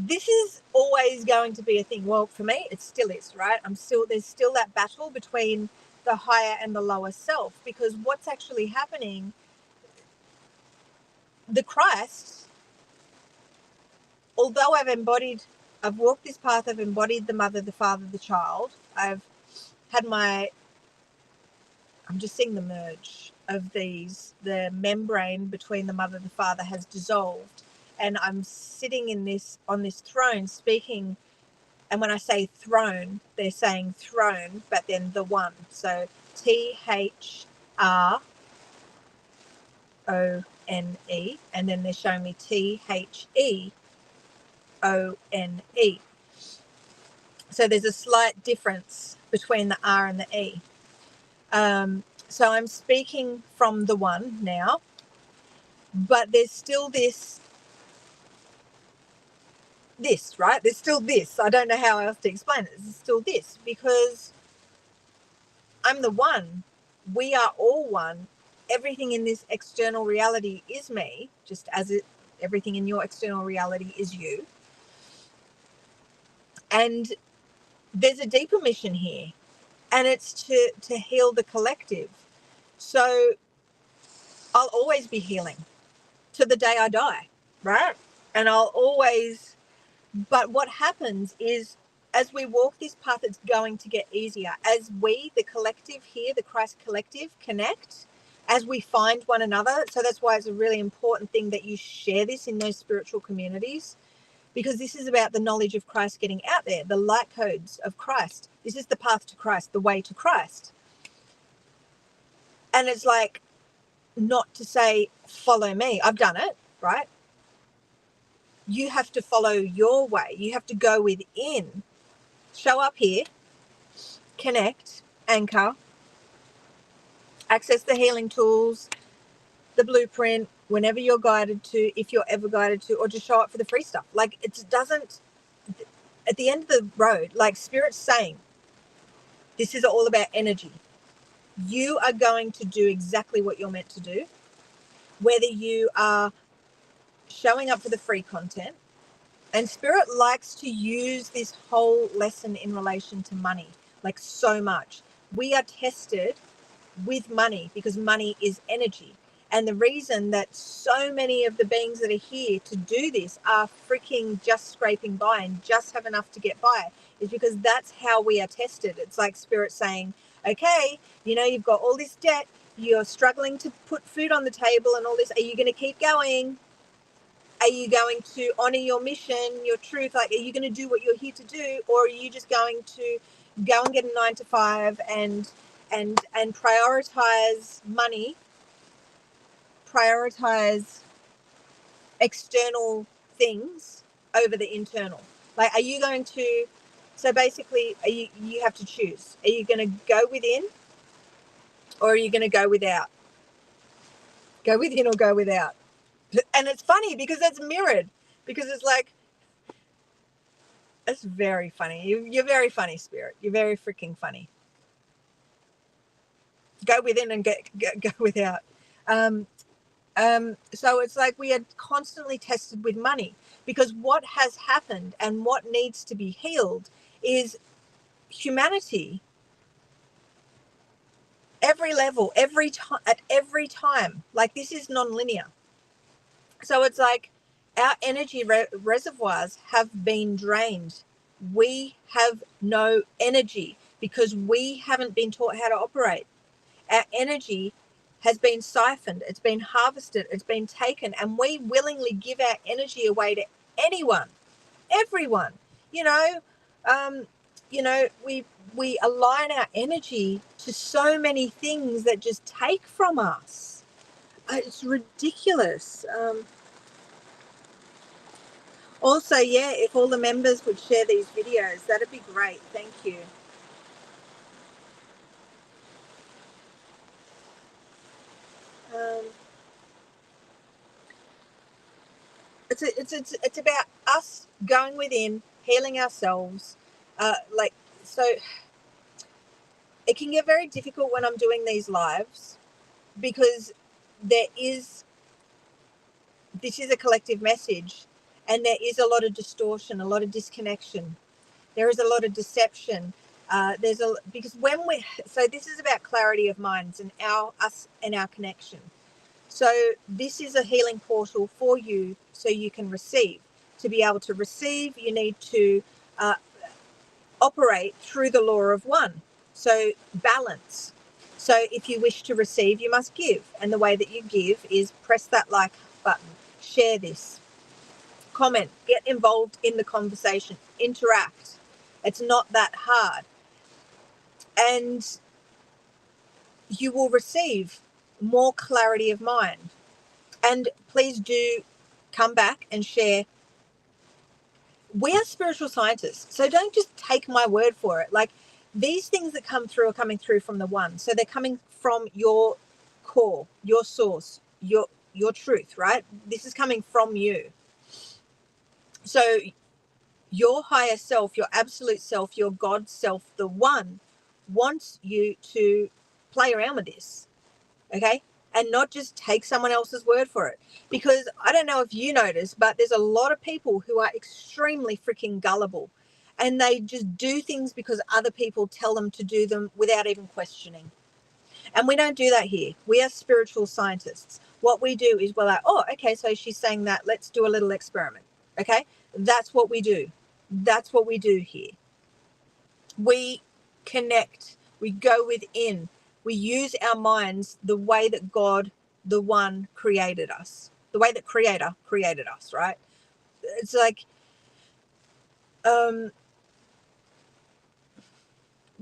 this is always going to be a thing. Well, for me, it still is, right? There's still that battle between the higher and the lower self, because what's actually happening, the Christ, although I've walked this path, I've embodied the mother, the father, the child, I've had I'm just seeing the merge of these, the membrane between the mother and the father has dissolved, and I'm sitting on this throne speaking. And when I say throne, they're saying throne, but then the one. So THRONE, and then they're showing me THEONE. So there's a slight difference between the R and the E. So I'm speaking from the one now, but there's still this, right? There's still this. I don't know how else to explain it. There's still this, because I'm the one. We are all one. Everything in this external reality is me, just as everything in your external reality is you. And there's a deeper mission here, and it's to heal the collective. So I'll always be healing to the day I die, right? And but what happens is, as we walk this path, it's going to get easier. As we, the collective here, the Christ collective, connect, as we find one another. So that's why it's a really important thing that you share this in those spiritual communities, because this is about the knowledge of Christ getting out there, the light codes of Christ. This is the path to Christ, the way to Christ. And it's like, not to say, follow me. I've done it, right? You have to follow your way. You have to go within, show up here, connect, anchor, access the healing tools, the blueprint, whenever you're guided to, if you're ever guided to, or just show up for the free stuff. Like, it doesn't, at the end of the road, like Spirit's saying, this is all about energy. You are going to do exactly what you're meant to do, whether you are showing up for the free content. And Spirit likes to use this whole lesson in relation to money, like so much. We are tested with money because money is energy. And the reason that so many of the beings that are here to do this are freaking just scraping by and just have enough to get by is because that's how we are tested. It's like Spirit saying, okay, you've got all this debt, you're struggling to put food on the table and all this. Are you going to keep going? Are you going to honor your mission, your truth? Like, are you going to do what you're here to do? Or are you just going to go and get a 9-to-5 and prioritize money, prioritize external things over the internal? Like, are you going to, so basically, you have to choose. Are you going to go within, or are you going to go without? Go within or go without. And it's funny because that's mirrored, because it's like, it's very funny. You're very funny, Spirit. You're very freaking funny. Go within and go without. So it's like we are constantly tested with money, because what has happened and what needs to be healed is humanity. every level, every time, at every time. Like, this is non-linear. So it's like our energy reservoirs have been drained. We have no energy because we haven't been taught how to operate. Our energy has been siphoned, it's been harvested, it's been taken, and we willingly give our energy away to anyone, everyone. You know, we align our energy to so many things that just take from us. It's ridiculous. Also, yeah, if all the members would share these videos, that'd be great. Thank you. It's about us going within, healing ourselves. So it can get very difficult when I'm doing these lives because this is a collective message, and there is a lot of distortion, a lot of disconnection. There is a lot of deception. So this is about clarity of minds and us and our connection. So this is a healing portal for you so you can receive. To be able to receive, you need to operate through the law of one. So balance. So if you wish to receive, you must give. And the way that you give is press that like button, share this, comment, get involved in the conversation, interact. It's not that hard. And you will receive more clarity of mind. And please do come back and share. We are spiritual scientists, so don't just take my word for it. Like, these things that come through are coming through from the one. So they're coming from your core, your source, your truth, right? This is coming from you. So your higher self, your absolute self, your God self, the one, wants you to play around with this, okay? And not just take someone else's word for it. Because I don't know if you notice, but there's a lot of people who are extremely freaking gullible, and they just do things because other people tell them to do them without even questioning. And we don't do that here. We are spiritual scientists. What we do is we're like, oh, okay, so she's saying that. Let's do a little experiment. Okay? That's what we do. That's what we do here. We connect. We go within. We use our minds the way that God, the one, created us. The way that Creator created us, right? It's like,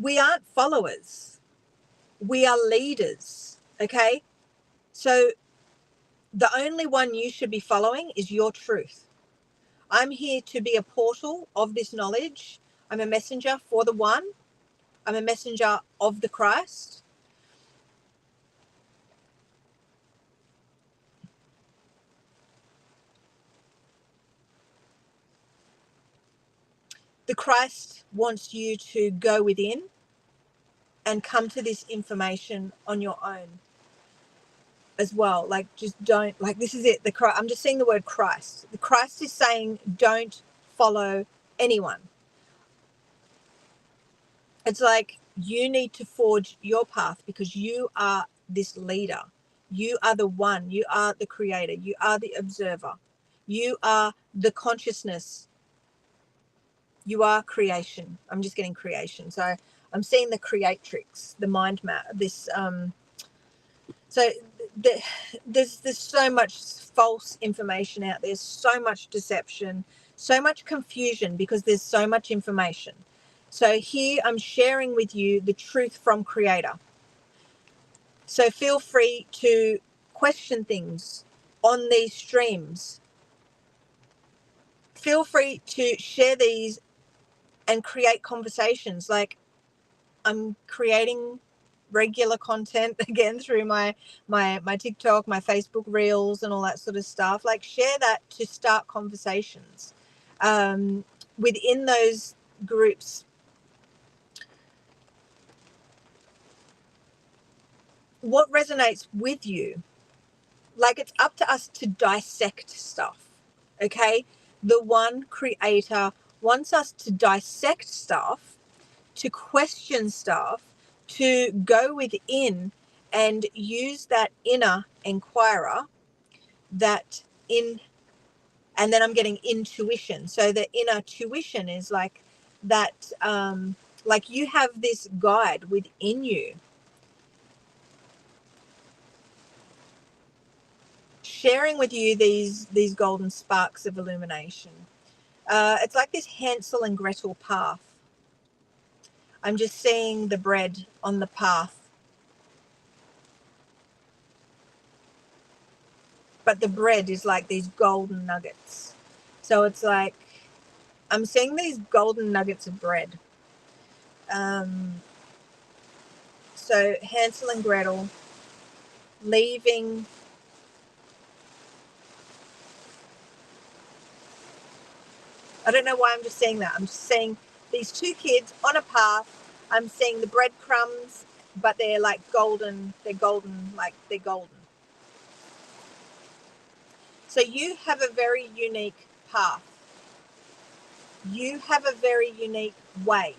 we aren't followers. We are leaders, okay? So the only one you should be following is your truth. I'm here to be a portal of this knowledge. I'm a messenger for the one. I'm a messenger of the Christ. The Christ wants you to go within and come to this information on your own as well. Like, just don't, like, this is it. I'm just seeing the word Christ. The Christ is saying, don't follow anyone. It's like, you need to forge your path because you are this leader. You are the one. You are the creator. You are the observer. You are the consciousness. You are creation. I'm just getting creation. So I'm seeing the creatrix, the mind map, this, so there's so much false information out there, so much deception, so much confusion because there's so much information. So here I'm sharing with you the truth from Creator. So feel free to question things on these streams. Feel free to share these and create conversations. Like, I'm creating regular content again through my TikTok, my Facebook reels and all that sort of stuff. Like, share that to start conversations within those groups. What resonates with you? Like, it's up to us to dissect stuff, okay? The one Creator wants us to dissect stuff, to question stuff, to go within and use that inner inquirer, that in, and then I'm getting intuition. So the inner tuition is like that, like you have this guide within you sharing with you these golden sparks of illumination. It's like this Hansel and Gretel path. I'm just seeing the bread on the path, but the bread is like these golden nuggets. So it's like I'm seeing these golden nuggets of bread. So Hansel and Gretel leaving, I don't know why I'm just saying that. I'm just saying these two kids on a path. I'm seeing the breadcrumbs, but they're like golden. They're golden, like they're golden. So you have a very unique path. You have a very unique way.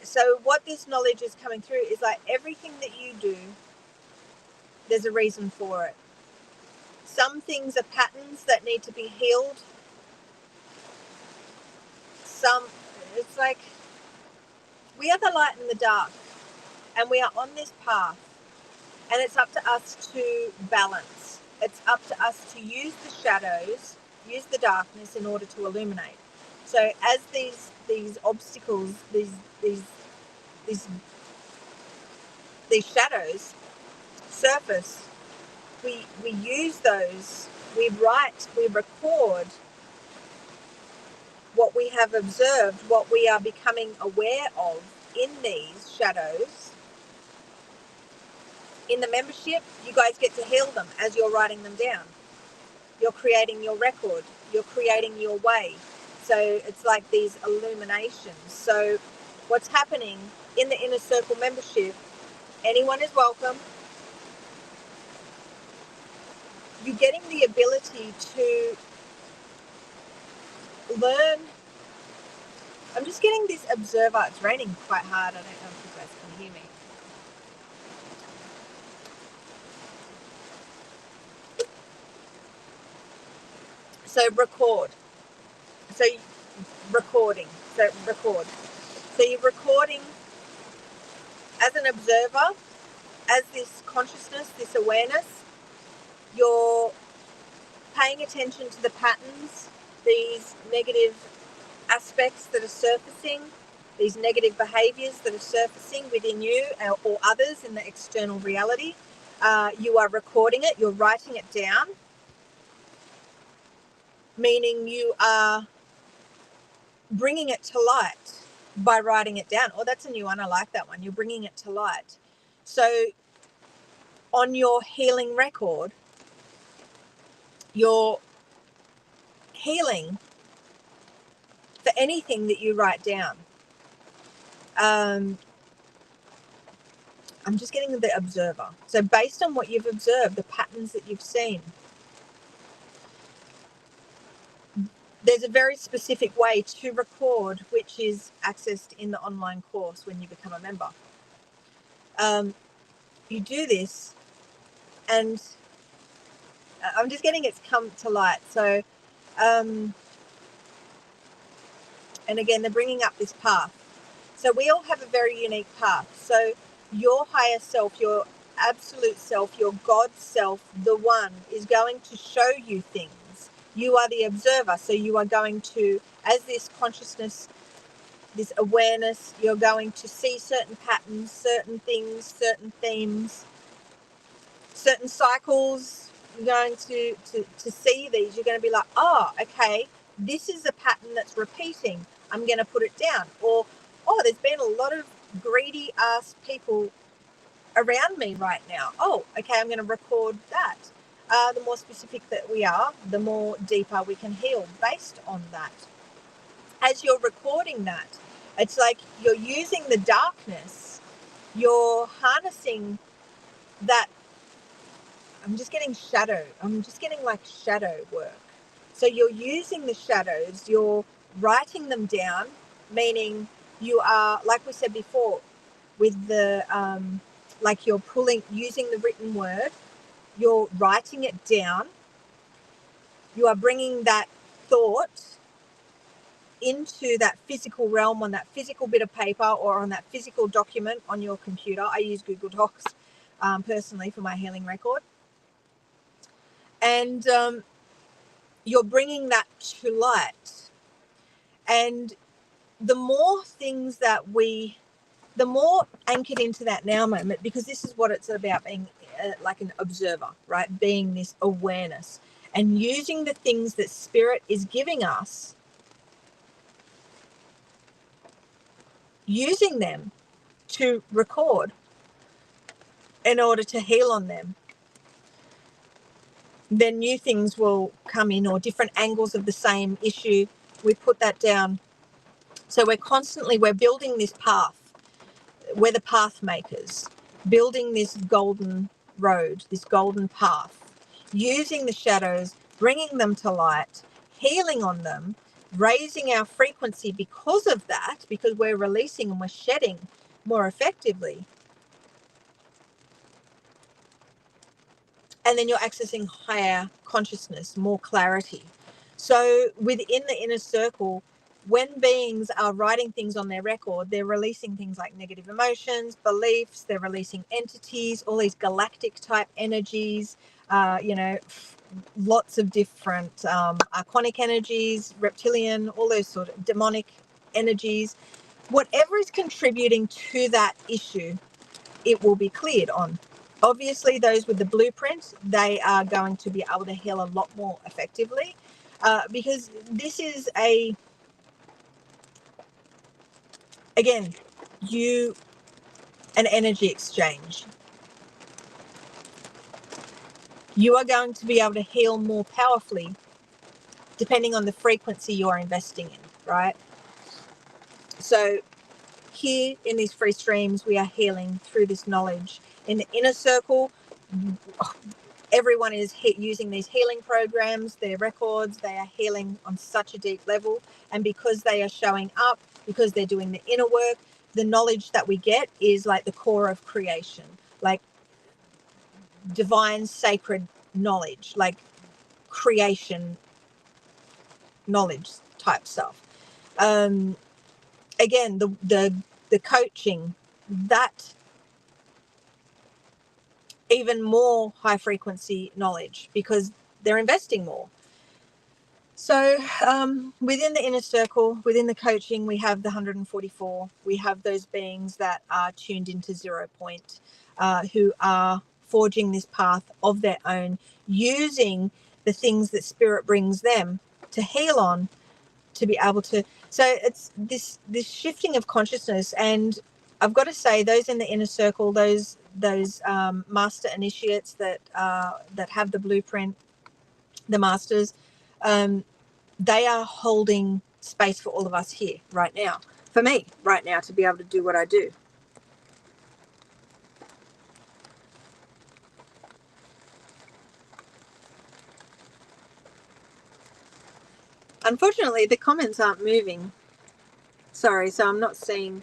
So what this knowledge is coming through is like everything that you do, there's a reason for it. Some things are patterns that need to be healed. Some, it's like we are the light in the dark, and we are on this path, and it's up to us to balance. It's up to us to use the shadows, use the darkness in order to illuminate. So as these obstacles, these shadows surface, we use those, we write, we record what we have observed, what we are becoming aware of in these shadows. In the membership, you guys get to heal them as you're writing them down. You're creating your record, you're creating your way. So it's like these illuminations. So what's happening in the Inner Circle membership, anyone is welcome. You're getting the ability to learn. I'm just getting this observer. It's raining quite hard. I don't know if you guys can hear me. So record. So recording. So record. So you're recording as an observer, as this consciousness, this awareness. You're paying attention to the patterns, these negative aspects that are surfacing, these negative behaviors that are surfacing within you or others in the external reality. You are recording it, you're writing it down, meaning you are bringing it to light by writing it down. Oh, that's a new one. I like that one. You're bringing it to light. So on your healing record, you're healing for anything that you write down. I'm just getting the observer. So based on what you've observed, the patterns that you've seen, there's a very specific way to record, which is accessed in the online course when you become a member. You do this, and I'm just getting it's come to light. So, and again, they're bringing up this path. So we all have a very unique path. So your higher self, your absolute self, your God self, the one, is going to show you things. You are the observer. So you are going to, as this consciousness, this awareness, you're going to see certain patterns, certain things, certain themes, certain cycles. You're going to see these. You're going to be like, oh, okay, this is a pattern that's repeating. I'm going to put it down. Or, oh, there's been a lot of greedy ass people around me right now. Oh, okay, I'm going to record that. The more specific that we are, the more deeper we can heal based on that. As you're recording that, it's like you're using the darkness, you're harnessing that. I'm just getting shadow. I'm just getting like shadow work. So you're using the shadows, you're writing them down, meaning you are, like we said before, with the like you're using the written word, you're writing it down, you are bringing that thought into that physical realm on that physical bit of paper or on that physical document on your computer. I use Google Docs personally for my healing record. And you're bringing that to light. And the more things that the more anchored into that now moment, because this is what it's about, being like an observer, right? Being this awareness and using the things that spirit is giving us, using them to record in order to heal on them, then new things will come in, or different angles of the same issue. We put that down. So we're building this path. We're the path makers, building this golden road, this golden path, using the shadows, bringing them to light, healing on them, raising our frequency because of that, because we're releasing and we're shedding more effectively. And then you're accessing higher consciousness, more clarity. So within the inner circle, when beings are writing things on their record, they're releasing things like negative emotions, beliefs, they're releasing entities, all these galactic type energies, lots of different archonic energies, reptilian, all those sort of demonic energies. Whatever is contributing to that issue, it will be cleared on. Obviously, those with the blueprint, they are going to be able to heal a lot more effectively because this is an energy exchange. You are going to be able to heal more powerfully depending on the frequency you're investing in, right? So here in these free streams, we are healing through this knowledge. In the inner circle, everyone is using these healing programs, their records, they are healing on such a deep level. And because they are showing up, because they're doing the inner work, the knowledge that we get is like the core of creation, like divine sacred knowledge, like creation knowledge type stuff. Again, the coaching, that even more high frequency knowledge because they're investing more. So within the inner circle, within the coaching, we have the 144. We have those beings that are tuned into 0 point, who are forging this path of their own, using the things that spirit brings them to heal on, to be able to. So it's this shifting of consciousness. And I've got to say, those in the inner circle, those master initiates that have the blueprint, the masters, they are holding space for all of us here right now, for me right now, to be able to do what I do. Unfortunately, the comments aren't moving. Sorry, so I'm not seeing.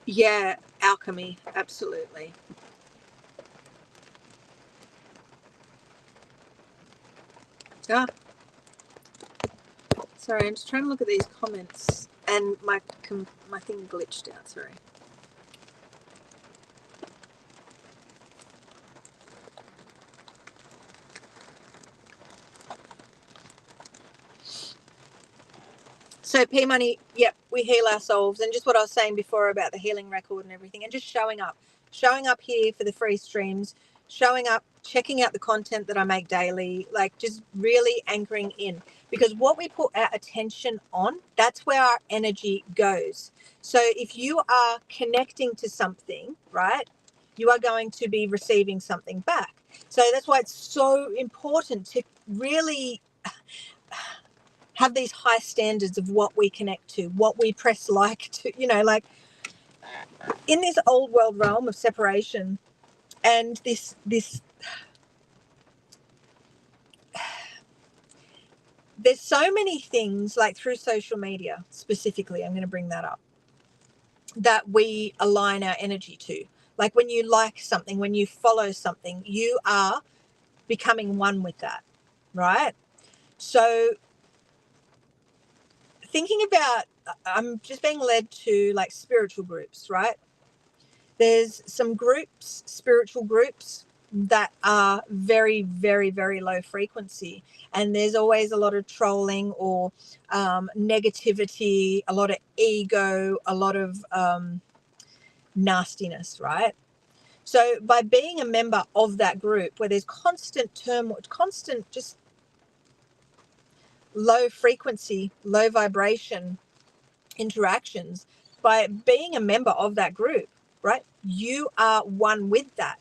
Yeah, alchemy, absolutely. Ah, sorry, I'm just trying to look at these comments, and my thing glitched out. Sorry. So P Money, yep, we heal ourselves, and just what I was saying before about the healing record and everything, and just showing up here for the free streams, showing up, checking out the content that I make daily, like just really anchoring in, because what we put our attention on, that's where our energy goes. So if you are connecting to something, right, you are going to be receiving something back. So that's why it's so important to really have these high standards of what we connect to, what we press like to, like in this old world realm of separation and this there's so many things, like through social media specifically, I'm going to bring that up, that we align our energy to. Like when you like something, when you follow something, you are becoming one with that, right? So thinking about, I'm just being led to like spiritual groups, right? There's some groups, spiritual groups, that are very, very, very low frequency. And there's always a lot of trolling or negativity, a lot of ego, a lot of nastiness, right? So by being a member of that group where there's constant turmoil, constant just low frequency, low vibration interactions, by being a member of that group, right, you are one with that.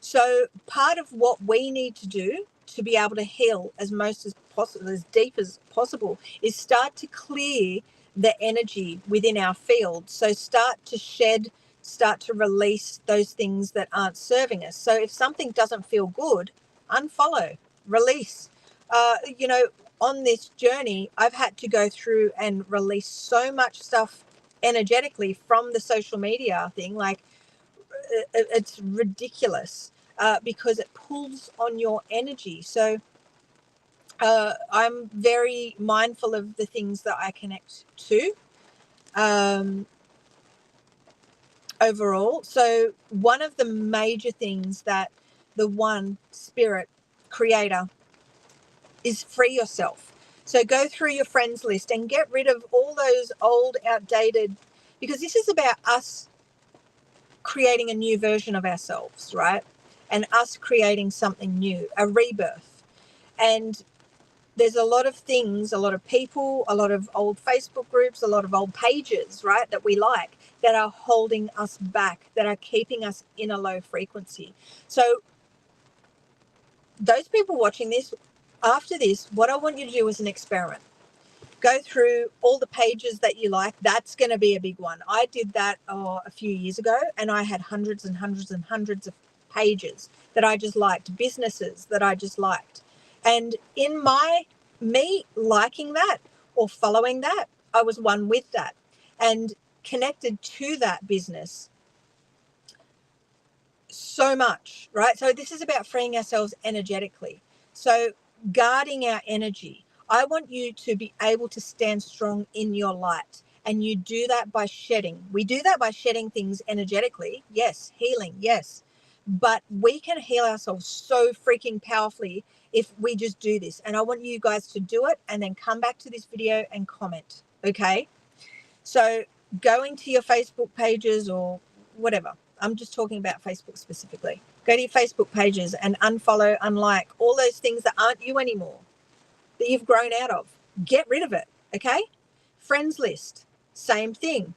So part of what we need to do to be able to heal as most as possible, as deep as possible, is start to clear the energy within our field. So start to shed, start to release those things that aren't serving us. So if something doesn't feel good, unfollow, release. On this journey, I've had to go through and release so much stuff energetically from the social media thing. Like, it's ridiculous, because it pulls on your energy. So I'm very mindful of the things that I connect to overall. So one of the major things that the one spirit creator is free yourself. So go through your friends list and get rid of all those old, outdated, because this is about us creating a new version of ourselves, right? And us creating something new, a rebirth. And there's a lot of things, a lot of people, a lot of old Facebook groups, a lot of old pages, right, that we like, that are holding us back, that are keeping us in a low frequency. So those people watching this, after this, what I want you to do is an experiment. Go through all the pages that you like. That's going to be a big one. I did that a few years ago, and I had hundreds and hundreds and hundreds of pages that I just liked, businesses that I just liked. And in me liking that or following that, I was one with that and connected to that business so much, right? So this is about freeing ourselves energetically. So guarding our energy. I want you to be able to stand strong in your light. And you do that by shedding. We do that by shedding things energetically. Yes. Healing. Yes. But we can heal ourselves so freaking powerfully if we just do this. And I want you guys to do it and then come back to this video and comment. Okay. So going to your Facebook pages or whatever. I'm just talking about Facebook specifically. Go to your Facebook pages and unfollow, unlike all those things that aren't you anymore, that you've grown out of. Get rid of it, okay? Friends list, same thing.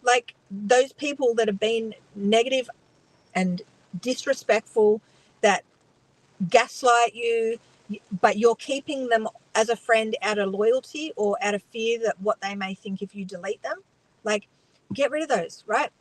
Like those people that have been negative and disrespectful, that gaslight you, but you're keeping them as a friend out of loyalty or out of fear that what they may think if you delete them. Like, get rid of those, right?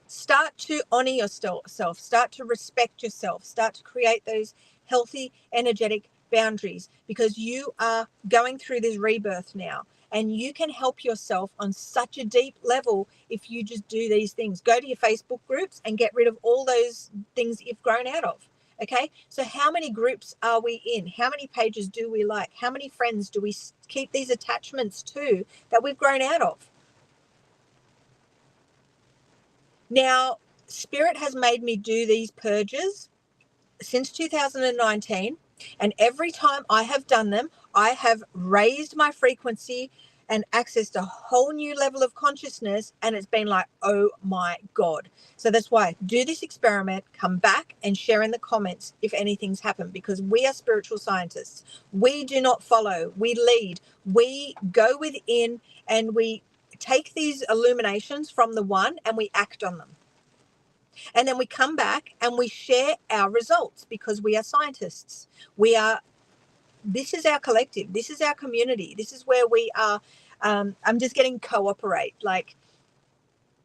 Start to honor yourself, start to respect yourself, start to create those healthy, energetic boundaries, because you are going through this rebirth now and you can help yourself on such a deep level if you just do these things. Go to your Facebook groups and get rid of all those things that you've grown out of. Okay, so how many groups are we in? How many pages do we like? How many friends do we keep these attachments to that we've grown out of? Now, Spirit has made me do these purges since 2019, and every time I have done them, I have raised my frequency and accessed a whole new level of consciousness, and it's been like, oh my God. So that's why do this experiment, come back and share in the comments if anything's happened, because we are spiritual scientists. We do not follow, we lead, we go within, and we take these illuminations from the one and we act on them. And then we come back and we share our results, because we are scientists. This is our collective. This is our community. This is where we are. I'm just getting cooperate. Like,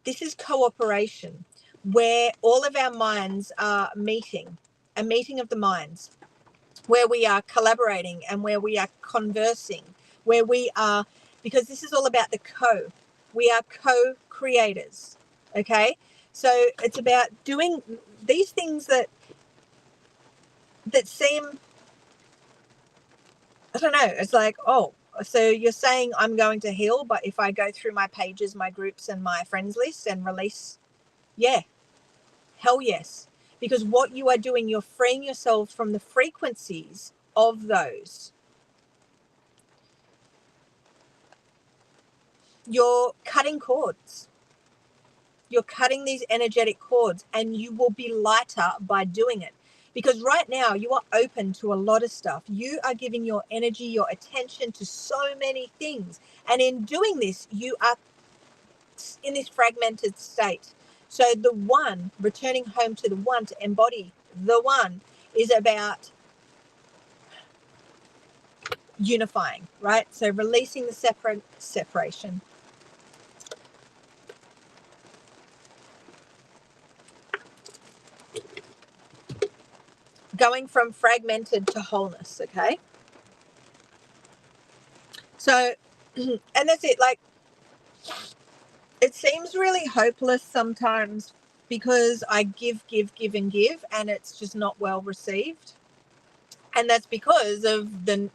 this is cooperation, where all of our minds are meeting, a meeting of the minds, where we are collaborating and where we are conversing, where we are, because this is all about the we are co-creators. Okay, so it's about doing these things that seem, I don't know, it's like, oh, so you're saying I'm going to heal, but if I go through my pages, my groups and my friends list and release, yeah, hell yes. Because what you are doing, you're freeing yourself from the frequencies of those. You're cutting cords. You're cutting these energetic cords, and you will be lighter by doing it. Because right now you are open to a lot of stuff. You are giving your energy, your attention to so many things. And in doing this, you are in this fragmented state. So the one, returning home to the one, to embody the one, is about unifying, right? So releasing the separation. Going from fragmented to wholeness, okay? So, and that's it. Like, it seems really hopeless sometimes because I give, and give, and it's just not well received. And that's because of the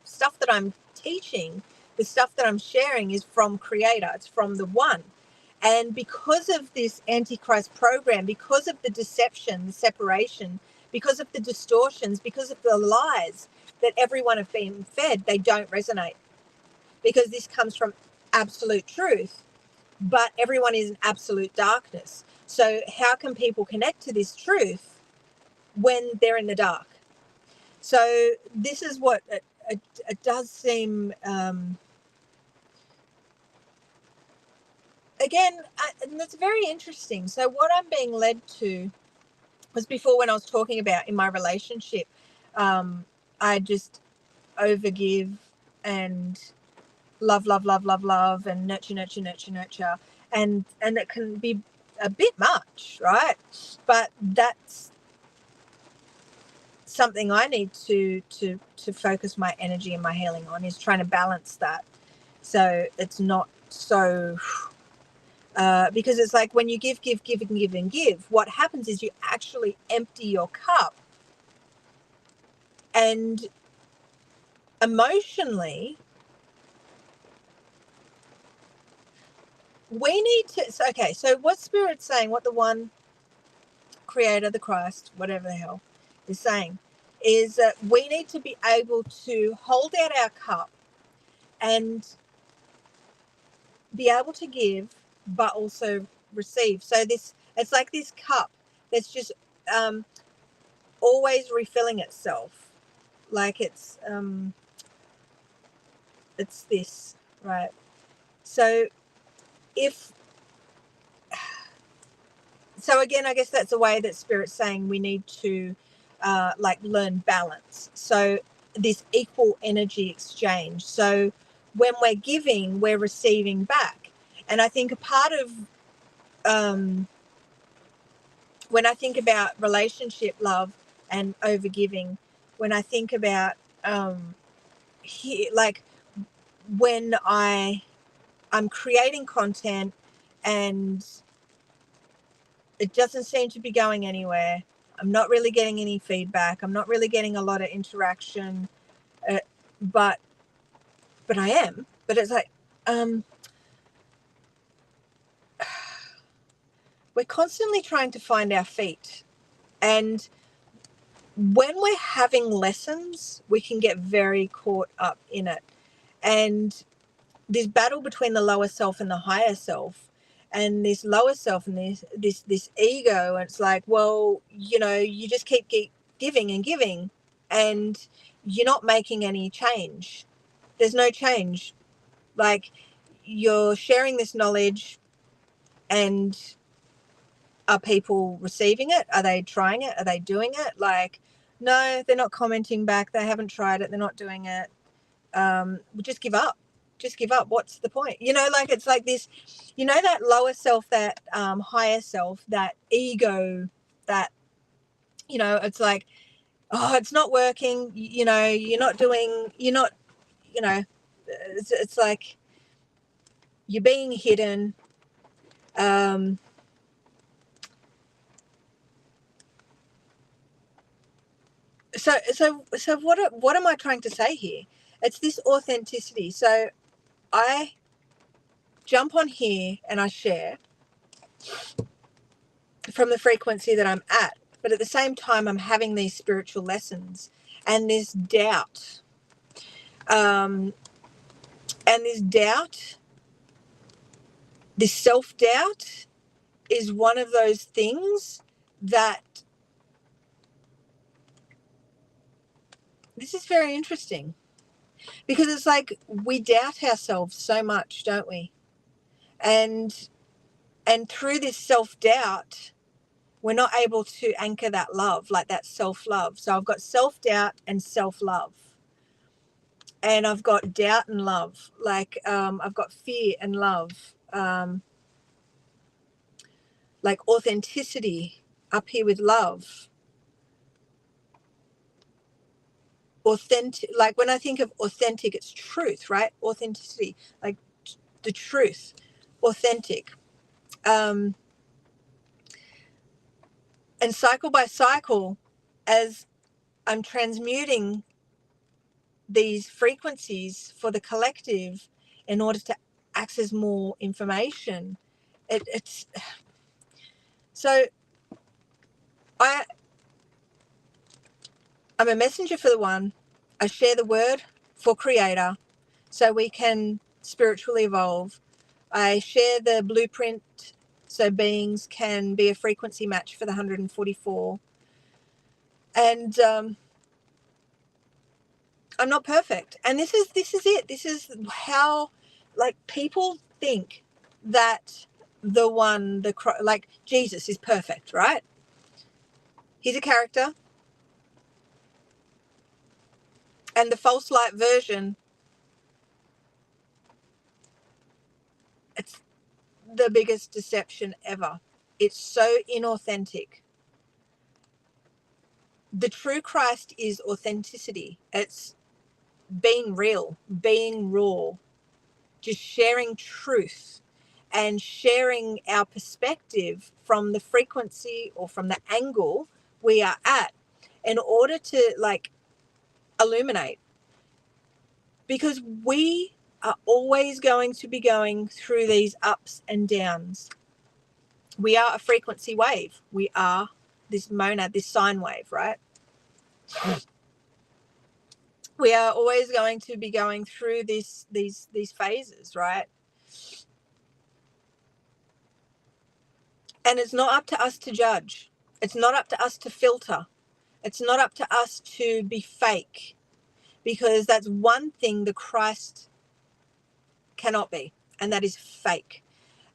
stuff that I'm teaching, the stuff that I'm sharing is from Creator, it's from the One. And because of this Antichrist program, because of the deception, the separation, because of the distortions, because of the lies that everyone have been fed, they don't resonate. Because this comes from absolute truth, but everyone is in absolute darkness. So how can people connect to this truth when they're in the dark? So this is what it does seem, again, and it's very interesting. So what I'm being led to was, before, when I was talking about in my relationship, I just overgive and love, and nurture, and it can be a bit much, right? But that's something I need to focus my energy and my healing on, is trying to balance that, so it's not so because it's like when you give, and give, what happens is you actually empty your cup, and emotionally we need to, so what Spirit's saying, what the One, Creator, the Christ, whatever the hell, is saying, is that we need to be able to hold out our cup and be able to give but also receive. So this, it's like this cup that's just always refilling itself, like it's this, right? So if, so again, I guess that's a way that Spirit's saying we need to like learn balance. So this equal energy exchange. So when we're giving, we're receiving back. And I think a part of when I think about relationship love and overgiving, when I think about like when I'm creating content and it doesn't seem to be going anywhere, I'm not really getting any feedback, I'm not really getting a lot of interaction, but I am. But it's like we're constantly trying to find our feet, and when we're having lessons, we can get very caught up in it. And this battle between the lower self and the higher self, and this lower self and this ego, and it's like, well, you just keep giving and giving, and you're not making any change. There's no change. Like, you're sharing this knowledge, and are people receiving it? Are they trying it? Are they doing it? Like, no, they're not commenting back. They haven't tried it. They're not doing it. We just give up. just give up. What's the point? Like it's like this, that lower self, that higher self, that ego, that, it's like, oh, it's not working. You're not doing, it's like you're being hidden. So what am I trying to say here? It's this authenticity. So I jump on here and I share from the frequency that I'm at, but at the same time I'm having these spiritual lessons, and this doubt, this self-doubt is one of those things that, this is very interesting, because it's like we doubt ourselves so much, don't we? And through this self-doubt, we're not able to anchor that love, like that self-love. So I've got self-doubt and self-love. And I've got doubt and love. Like I've got fear and love. Like authenticity up here with love. Authentic, like when I think of authentic, it's truth, right? Authenticity, like the truth, authentic. And cycle by cycle, as I'm transmuting these frequencies for the collective in order to access more information, it's so I'm a messenger for the one. I share the word for creator so we can spiritually evolve. I share the blueprint so beings can be a frequency match for the 144. And I'm not perfect. And this is it. This is how, like, people think that the one, like Jesus is perfect, right? He's a character. And the false light version, it's the biggest deception ever. It's so inauthentic. The true Christ is authenticity. It's being real, being raw, just sharing truth and sharing our perspective from the frequency or from the angle we are at in order to, like, illuminate. Because we are always going to be going through these ups and downs. We are a frequency wave. We are this monad, this sine wave, right? We are always going to be going through these phases, right? And it's not up to us to judge. It's not up to us to filter. It's not up to us to be fake, because that's one thing the Christ cannot be, and that is fake.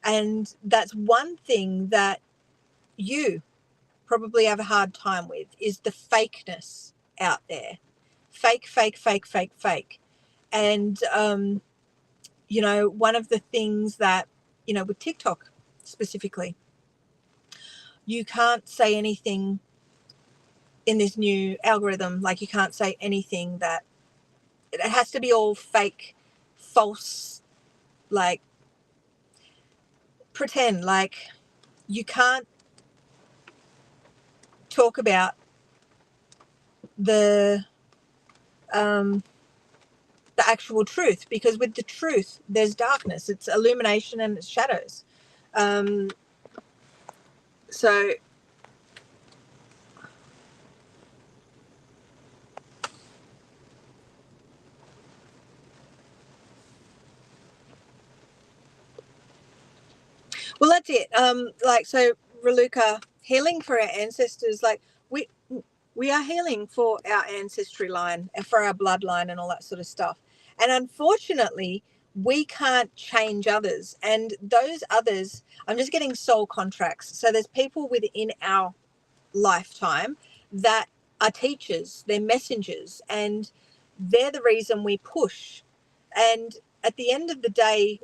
And that's one thing that you probably have a hard time with, is the fakeness out there. Fake, fake, fake, fake, fake. And, one of the things that, with TikTok specifically, you can't say anything in this new algorithm. Like, you can't say anything that, it has to be all fake, false, like pretend. Like, you can't talk about the actual truth, because with the truth there's darkness, it's illumination and it's shadows. So well, that's it. So Raluca, healing for our ancestors, like we are healing for our ancestry line and for our bloodline and all that sort of stuff. And unfortunately, we can't change others. And those others, I'm just getting soul contracts. So there's people within our lifetime that are teachers, they're messengers, and they're the reason we push. And at the end of the day,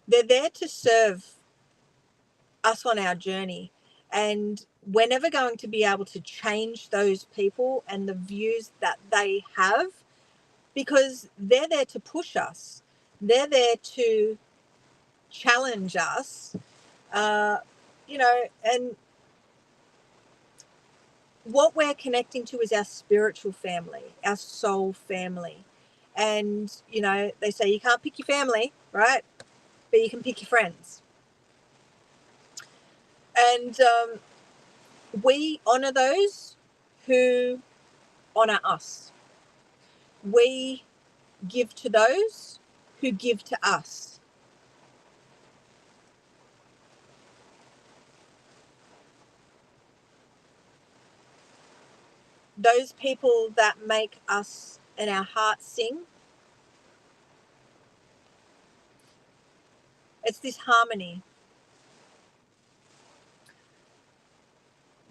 they're there to serve us on our journey. And we're never going to be able to change those people and the views that they have, because they're there to push us. They're there to challenge us, and what we're connecting to is our spiritual family, our soul family. And, they say you can't pick your family, right? But you can pick your friends. And we honor those who honor us. We give to those who give to us. Those people that make us and our hearts sing. It's this harmony.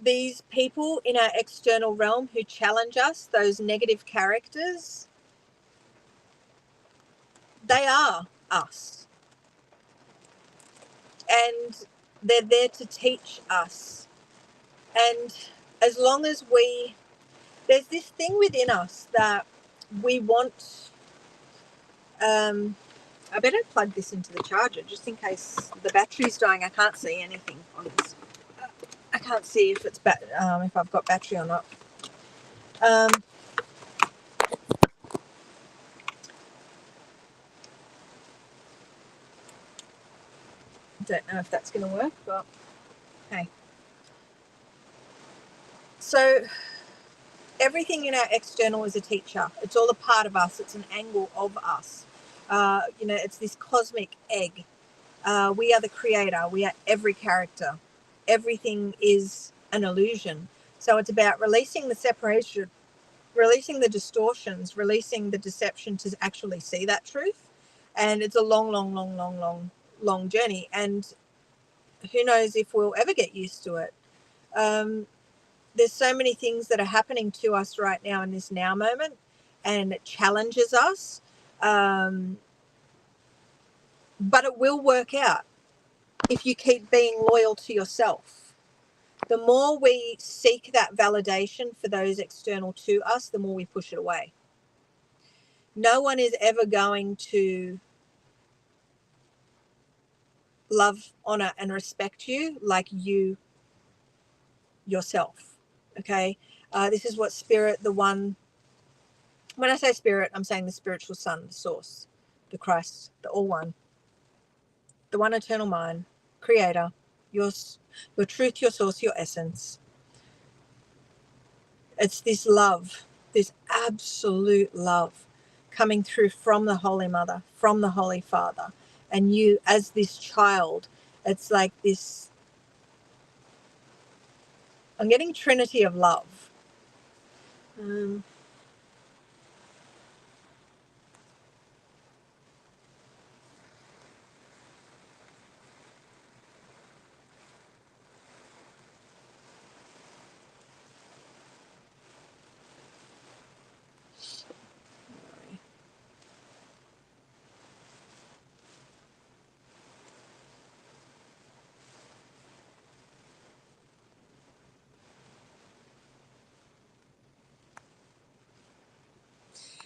These people in our external realm who challenge us, those negative characters, they are us. And they're there to teach us. And as long as there's this thing within us that we want, I better plug this into the charger just in case the battery's dying. I can't see anything on this. I can't see if it's if I've got battery or not. Don't know if that's going to work, but hey. So everything in our external is a teacher. It's all a part of us. It's an angle of us. It's this cosmic egg. We are the creator. We are every character. Everything is an illusion. So it's about releasing the separation, releasing the distortions, releasing the deception to actually see that truth. And it's a long, long, long, long, long, long journey. And who knows if we'll ever get used to it. There's so many things that are happening to us right now in this now moment, and it challenges us. But it will work out if you keep being loyal to yourself. The more we seek that validation for those external to us, the more we push it away. No one is ever going to love, honor, and respect you like you yourself. Okay? This is what spirit, the one, when I say spirit, I'm saying the spiritual sun, the source, the Christ, the all one, the one eternal mind, creator, your truth, your source, your essence. It's this love, this absolute love coming through from the Holy Mother, from the Holy Father. And you as this child, it's like this, I'm getting Trinity of love.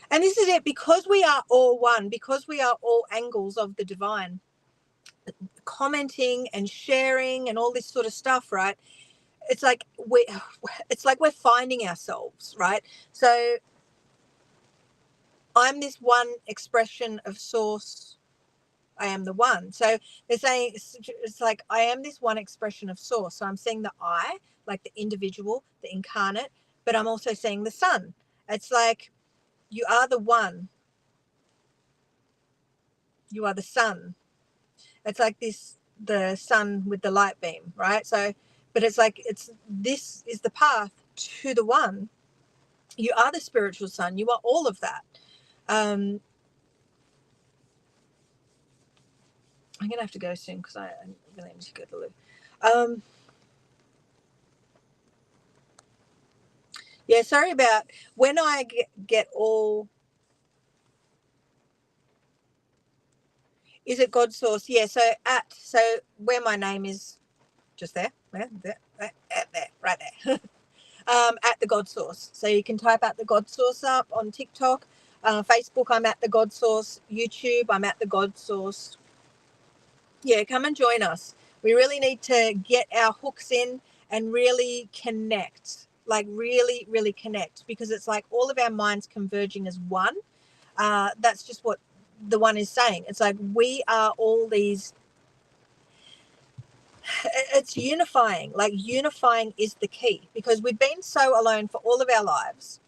And this is it, because we are all one, because we are all angles of the divine, commenting and sharing and all this sort of stuff, right? It's like we're finding ourselves, right? So I'm this one expression of source. I am the one. So they're saying it's like I am this one expression of source. So I'm seeing the I, like the individual, the incarnate, but I'm also seeing the sun. It's like you are the one. You are the sun. It's like the sun with the light beam, right? So, but it's like this is the path to the one. You are the spiritual sun. You are all of that. I'm gonna have to go soon because I really need to go to the loo. Yeah, sorry about when I get all Is it God Source? Yeah. So where my name is, just there, right there. At the God Source. So you can type at the God Source up on TikTok, Facebook. I'm at the God Source. YouTube. I'm at the God Source. Yeah, come and join us. We really need to get our hooks in and really connect, like really, really connect, because it's like all of our minds converging as one. That's just what the one is saying. It's like we are all these, it's unifying. Like unifying is the key, because we've been so alone for all of our lives.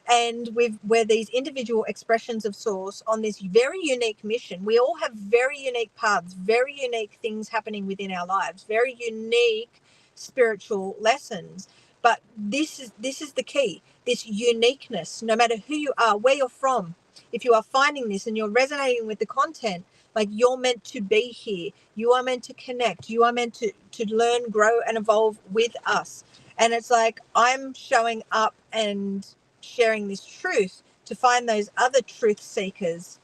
And we're these individual expressions of source on this very unique mission. We all have very unique paths, very unique things happening within our lives, very unique spiritual lessons. But this is the key, this uniqueness, no matter who you are, where you're from. If you are finding this and you're resonating with the content, like you're meant to be here. You are meant to connect. You are meant to learn, grow, and evolve with us. And it's like I'm showing up and sharing this truth to find those other truth seekers,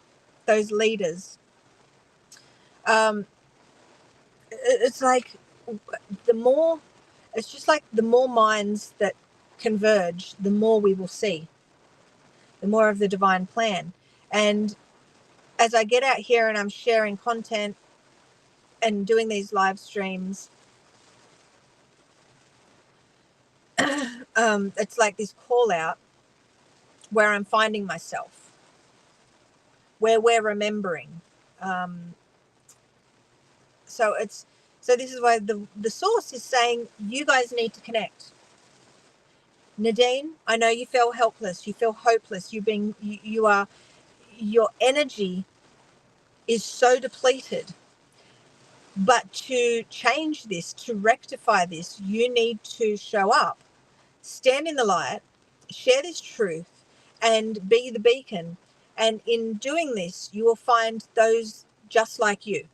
those leaders. It's like it's just like the more minds that converge, the more we will see, the more of the divine plan. And as I get out here and I'm sharing content and doing these live streams, it's like this call out where I'm finding myself, where we're remembering. So this is why the source is saying you guys need to connect. Nadine, I know you feel helpless, you feel hopeless, your energy is so depleted. But to change this, to rectify this, you need to show up, stand in the light, share this truth, and be the beacon. And in doing this, you will find those just like you.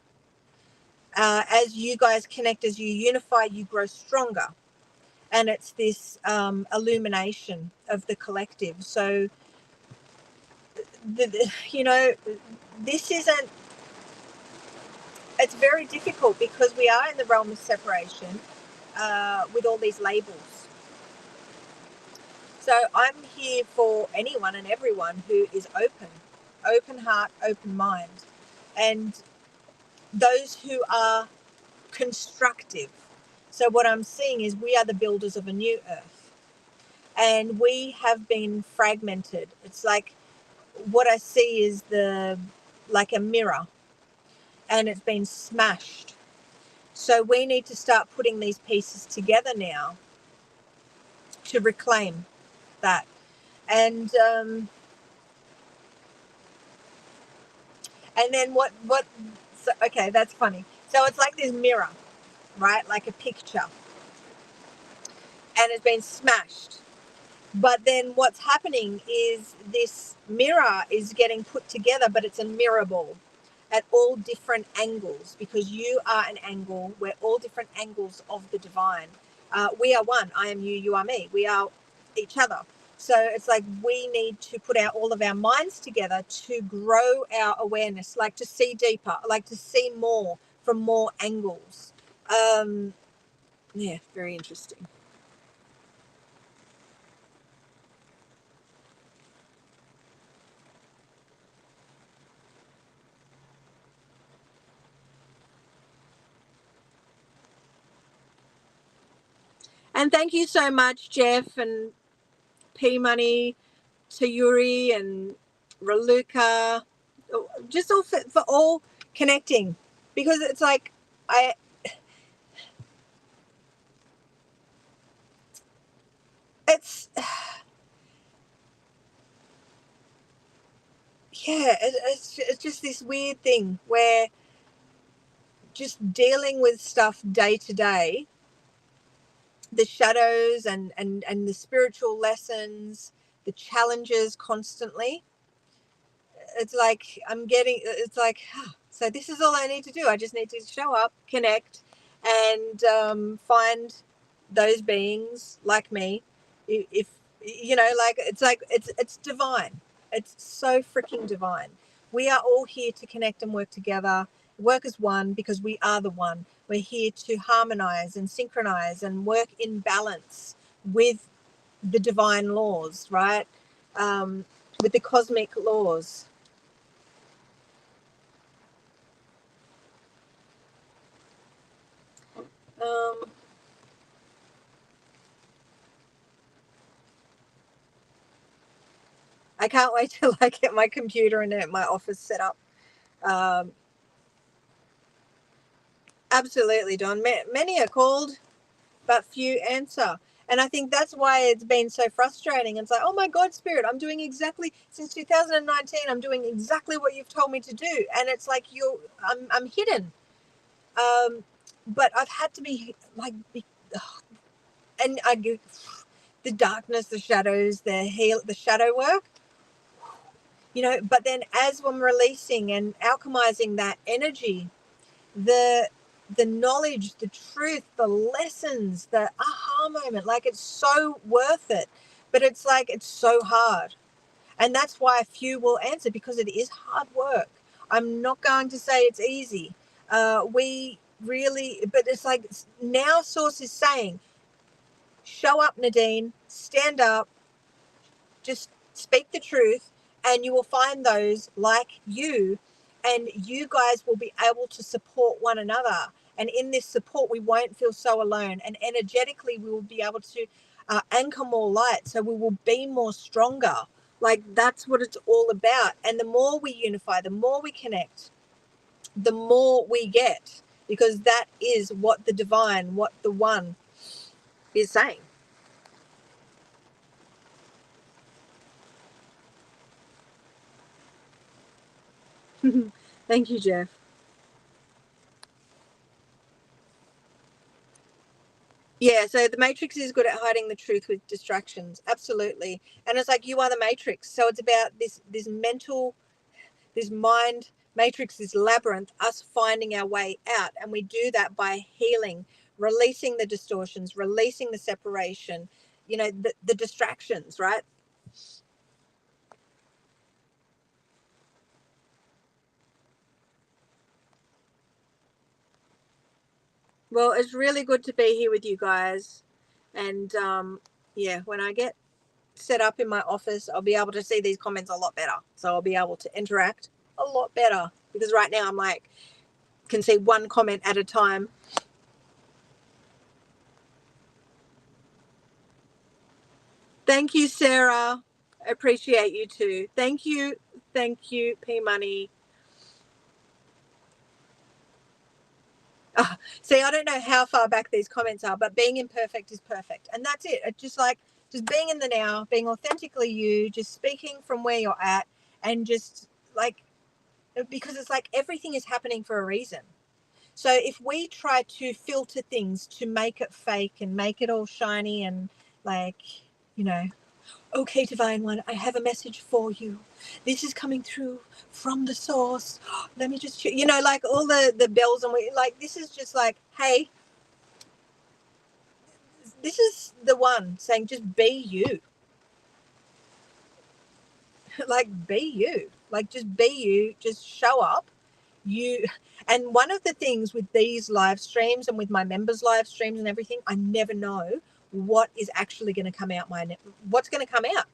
As you guys connect, as you unify, you grow stronger. And it's this illumination of the collective. So, this isn't, it's very difficult because we are in the realm of separation with all these labels. So I'm here for anyone and everyone who is open heart, open mind, and those who are constructive. So what I'm seeing is we are the builders of a new earth, and we have been fragmented. It's like what I see is like a mirror, and it's been smashed. So we need to start putting these pieces together now to reclaim that. And then so, okay, that's funny. So it's like this mirror, right? Like a picture, and it's been smashed. But then what's happening is this mirror is getting put together, but it's a mirror ball at all different angles, because you are an angle. We're all different angles of the divine. We are one. I am you, you are me. We are each other. So it's like we need to put all of our minds together to grow our awareness, like to see deeper, like to see more from more angles. Yeah, very interesting. And thank you so much, Jeff and P Money, Sayuri and Raluca, just all for all connecting, because it's like it's it's just this weird thing where just dealing with stuff day to day, the shadows and the spiritual lessons, the challenges constantly. It's like it's like, so this is all I need to do. I just need to show up, connect, and find those beings like me. If like it's divine. It's so freaking divine. We are all here to connect and work together work as one because we are the one. We're here to harmonize and synchronize and work in balance with the divine laws, right? With the cosmic laws. I can't wait till I get my computer and my office set up. Absolutely, Don. Many are called, but few answer. And I think that's why it's been so frustrating. It's like, oh my God, Spirit, I'm doing exactly, since 2019, I'm doing exactly what you've told me to do. And it's like, I'm hidden. But I've had to be like, and the darkness, the shadows, the shadow work, but then as I'm releasing and alchemizing that energy, the knowledge, the truth, the lessons, the aha moment, like it's so worth it. But it's like it's so hard. And that's why a few will answer, because it is hard work. I'm not going to say it's easy. We really, but it's like now Source is saying, show up, Nadine, stand up, just speak the truth, and you will find those like you, and you guys will be able to support one another. And in this support, we won't feel so alone. And energetically, we will be able to anchor more light. So we will be more stronger. Like that's what it's all about. And the more we unify, the more we connect, the more we get, because that is what the divine, what the one is saying. Thank you, Jeff. Yeah, so the Matrix is good at hiding the truth with distractions. Absolutely. And it's like you are the Matrix. So it's about this mental, this mind matrix, this labyrinth, us finding our way out. And we do that by healing, releasing the distortions, releasing the separation, the distractions, right? Well, it's really good to be here with you guys. And yeah, when I get set up in my office, I'll be able to see these comments a lot better. So I'll be able to interact a lot better, because right now I'm like, can see one comment at a time. Thank you, Sarah. I appreciate you too. Thank you. Thank you, P Money. See, I don't know how far back these comments are, but being imperfect is perfect. And that's it. It's just like, just being in the now, being authentically you, just speaking from where you're at, and just like, because it's like everything is happening for a reason. So if we try to filter things to make it fake and make it all shiny and like, okay, Divine One, I have a message for you. This is coming through from the source. Let me just, like all the bells, and like, this is just like, hey, this is the one saying, just be you. Like, be you. Like, just be you. Just show up. And one of the things with these live streams and with my members' live streams and everything, I never know what is actually going to come out. What's going to come out.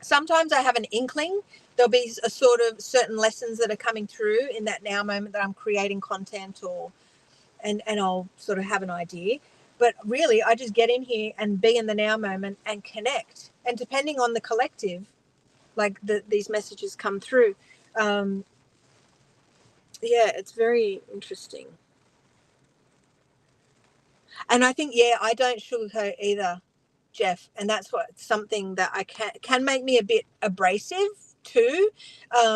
Sometimes I have an inkling. There'll be a sort of certain lessons that are coming through in that now moment that I'm creating content, and I'll sort of have an idea. But really, I just get in here and be in the now moment and connect. And depending on the collective, like these messages come through. Yeah, it's very interesting. And I think, yeah, I don't sugarcoat either, Jeff. And that's something that I can make me a bit abrasive too,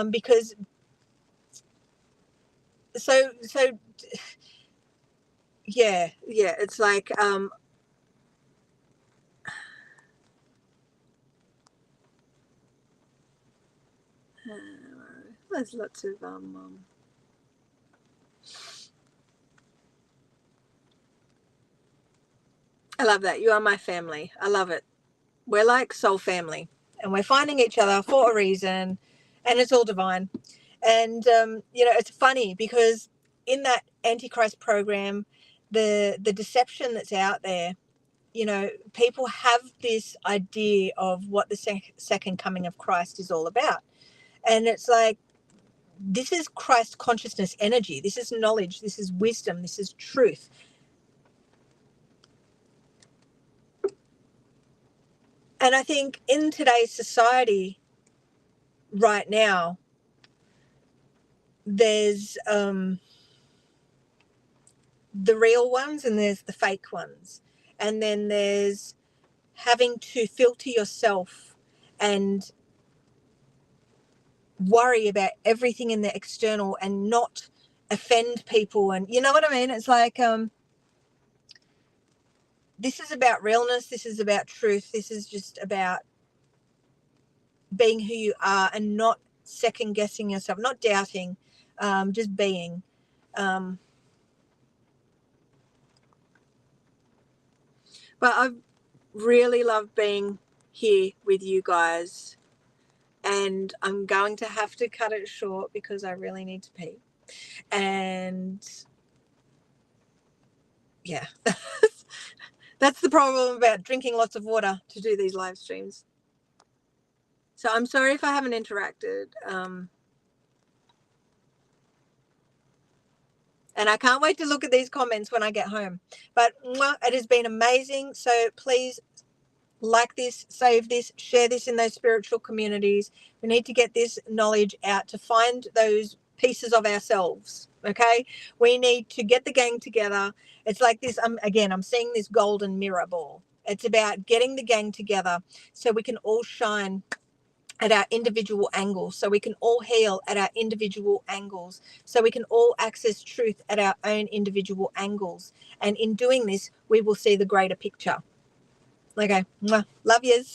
because so yeah, it's like there's lots of I love that. You are my family. I love it. We're like soul family, and we're finding each other for a reason, and it's all divine. And it's funny because in that Antichrist program, the deception that's out there, you know, people have this idea of what the second coming of Christ is all about. And it's like, this is Christ consciousness energy. This is knowledge. This is wisdom. This is truth. And I think in today's society right now, there's the real ones and there's the fake ones. And then there's having to filter yourself and worry about everything in the external and not offend people. And you know what I mean? It's like, this is about realness. This is about truth. This is just about being who you are and not second guessing yourself, not doubting, just being. But I've really loved being here with you guys, and I'm going to have to cut it short because I really need to pee. And yeah, that's the problem about drinking lots of water to do these live streams. So I'm sorry if I haven't interacted. And I can't wait to look at these comments when I get home. But it has been amazing. So please like this, save this, share this in those spiritual communities. We need to get this knowledge out to find those pieces of ourselves. Okay, we need to get the gang together. It's like this. Again, I'm seeing this golden mirror ball. It's about getting the gang together so we can all shine at our individual angles, so we can all heal at our individual angles, so we can all access truth at our own individual angles. And in doing this, we will see the greater picture. Okay, love yous.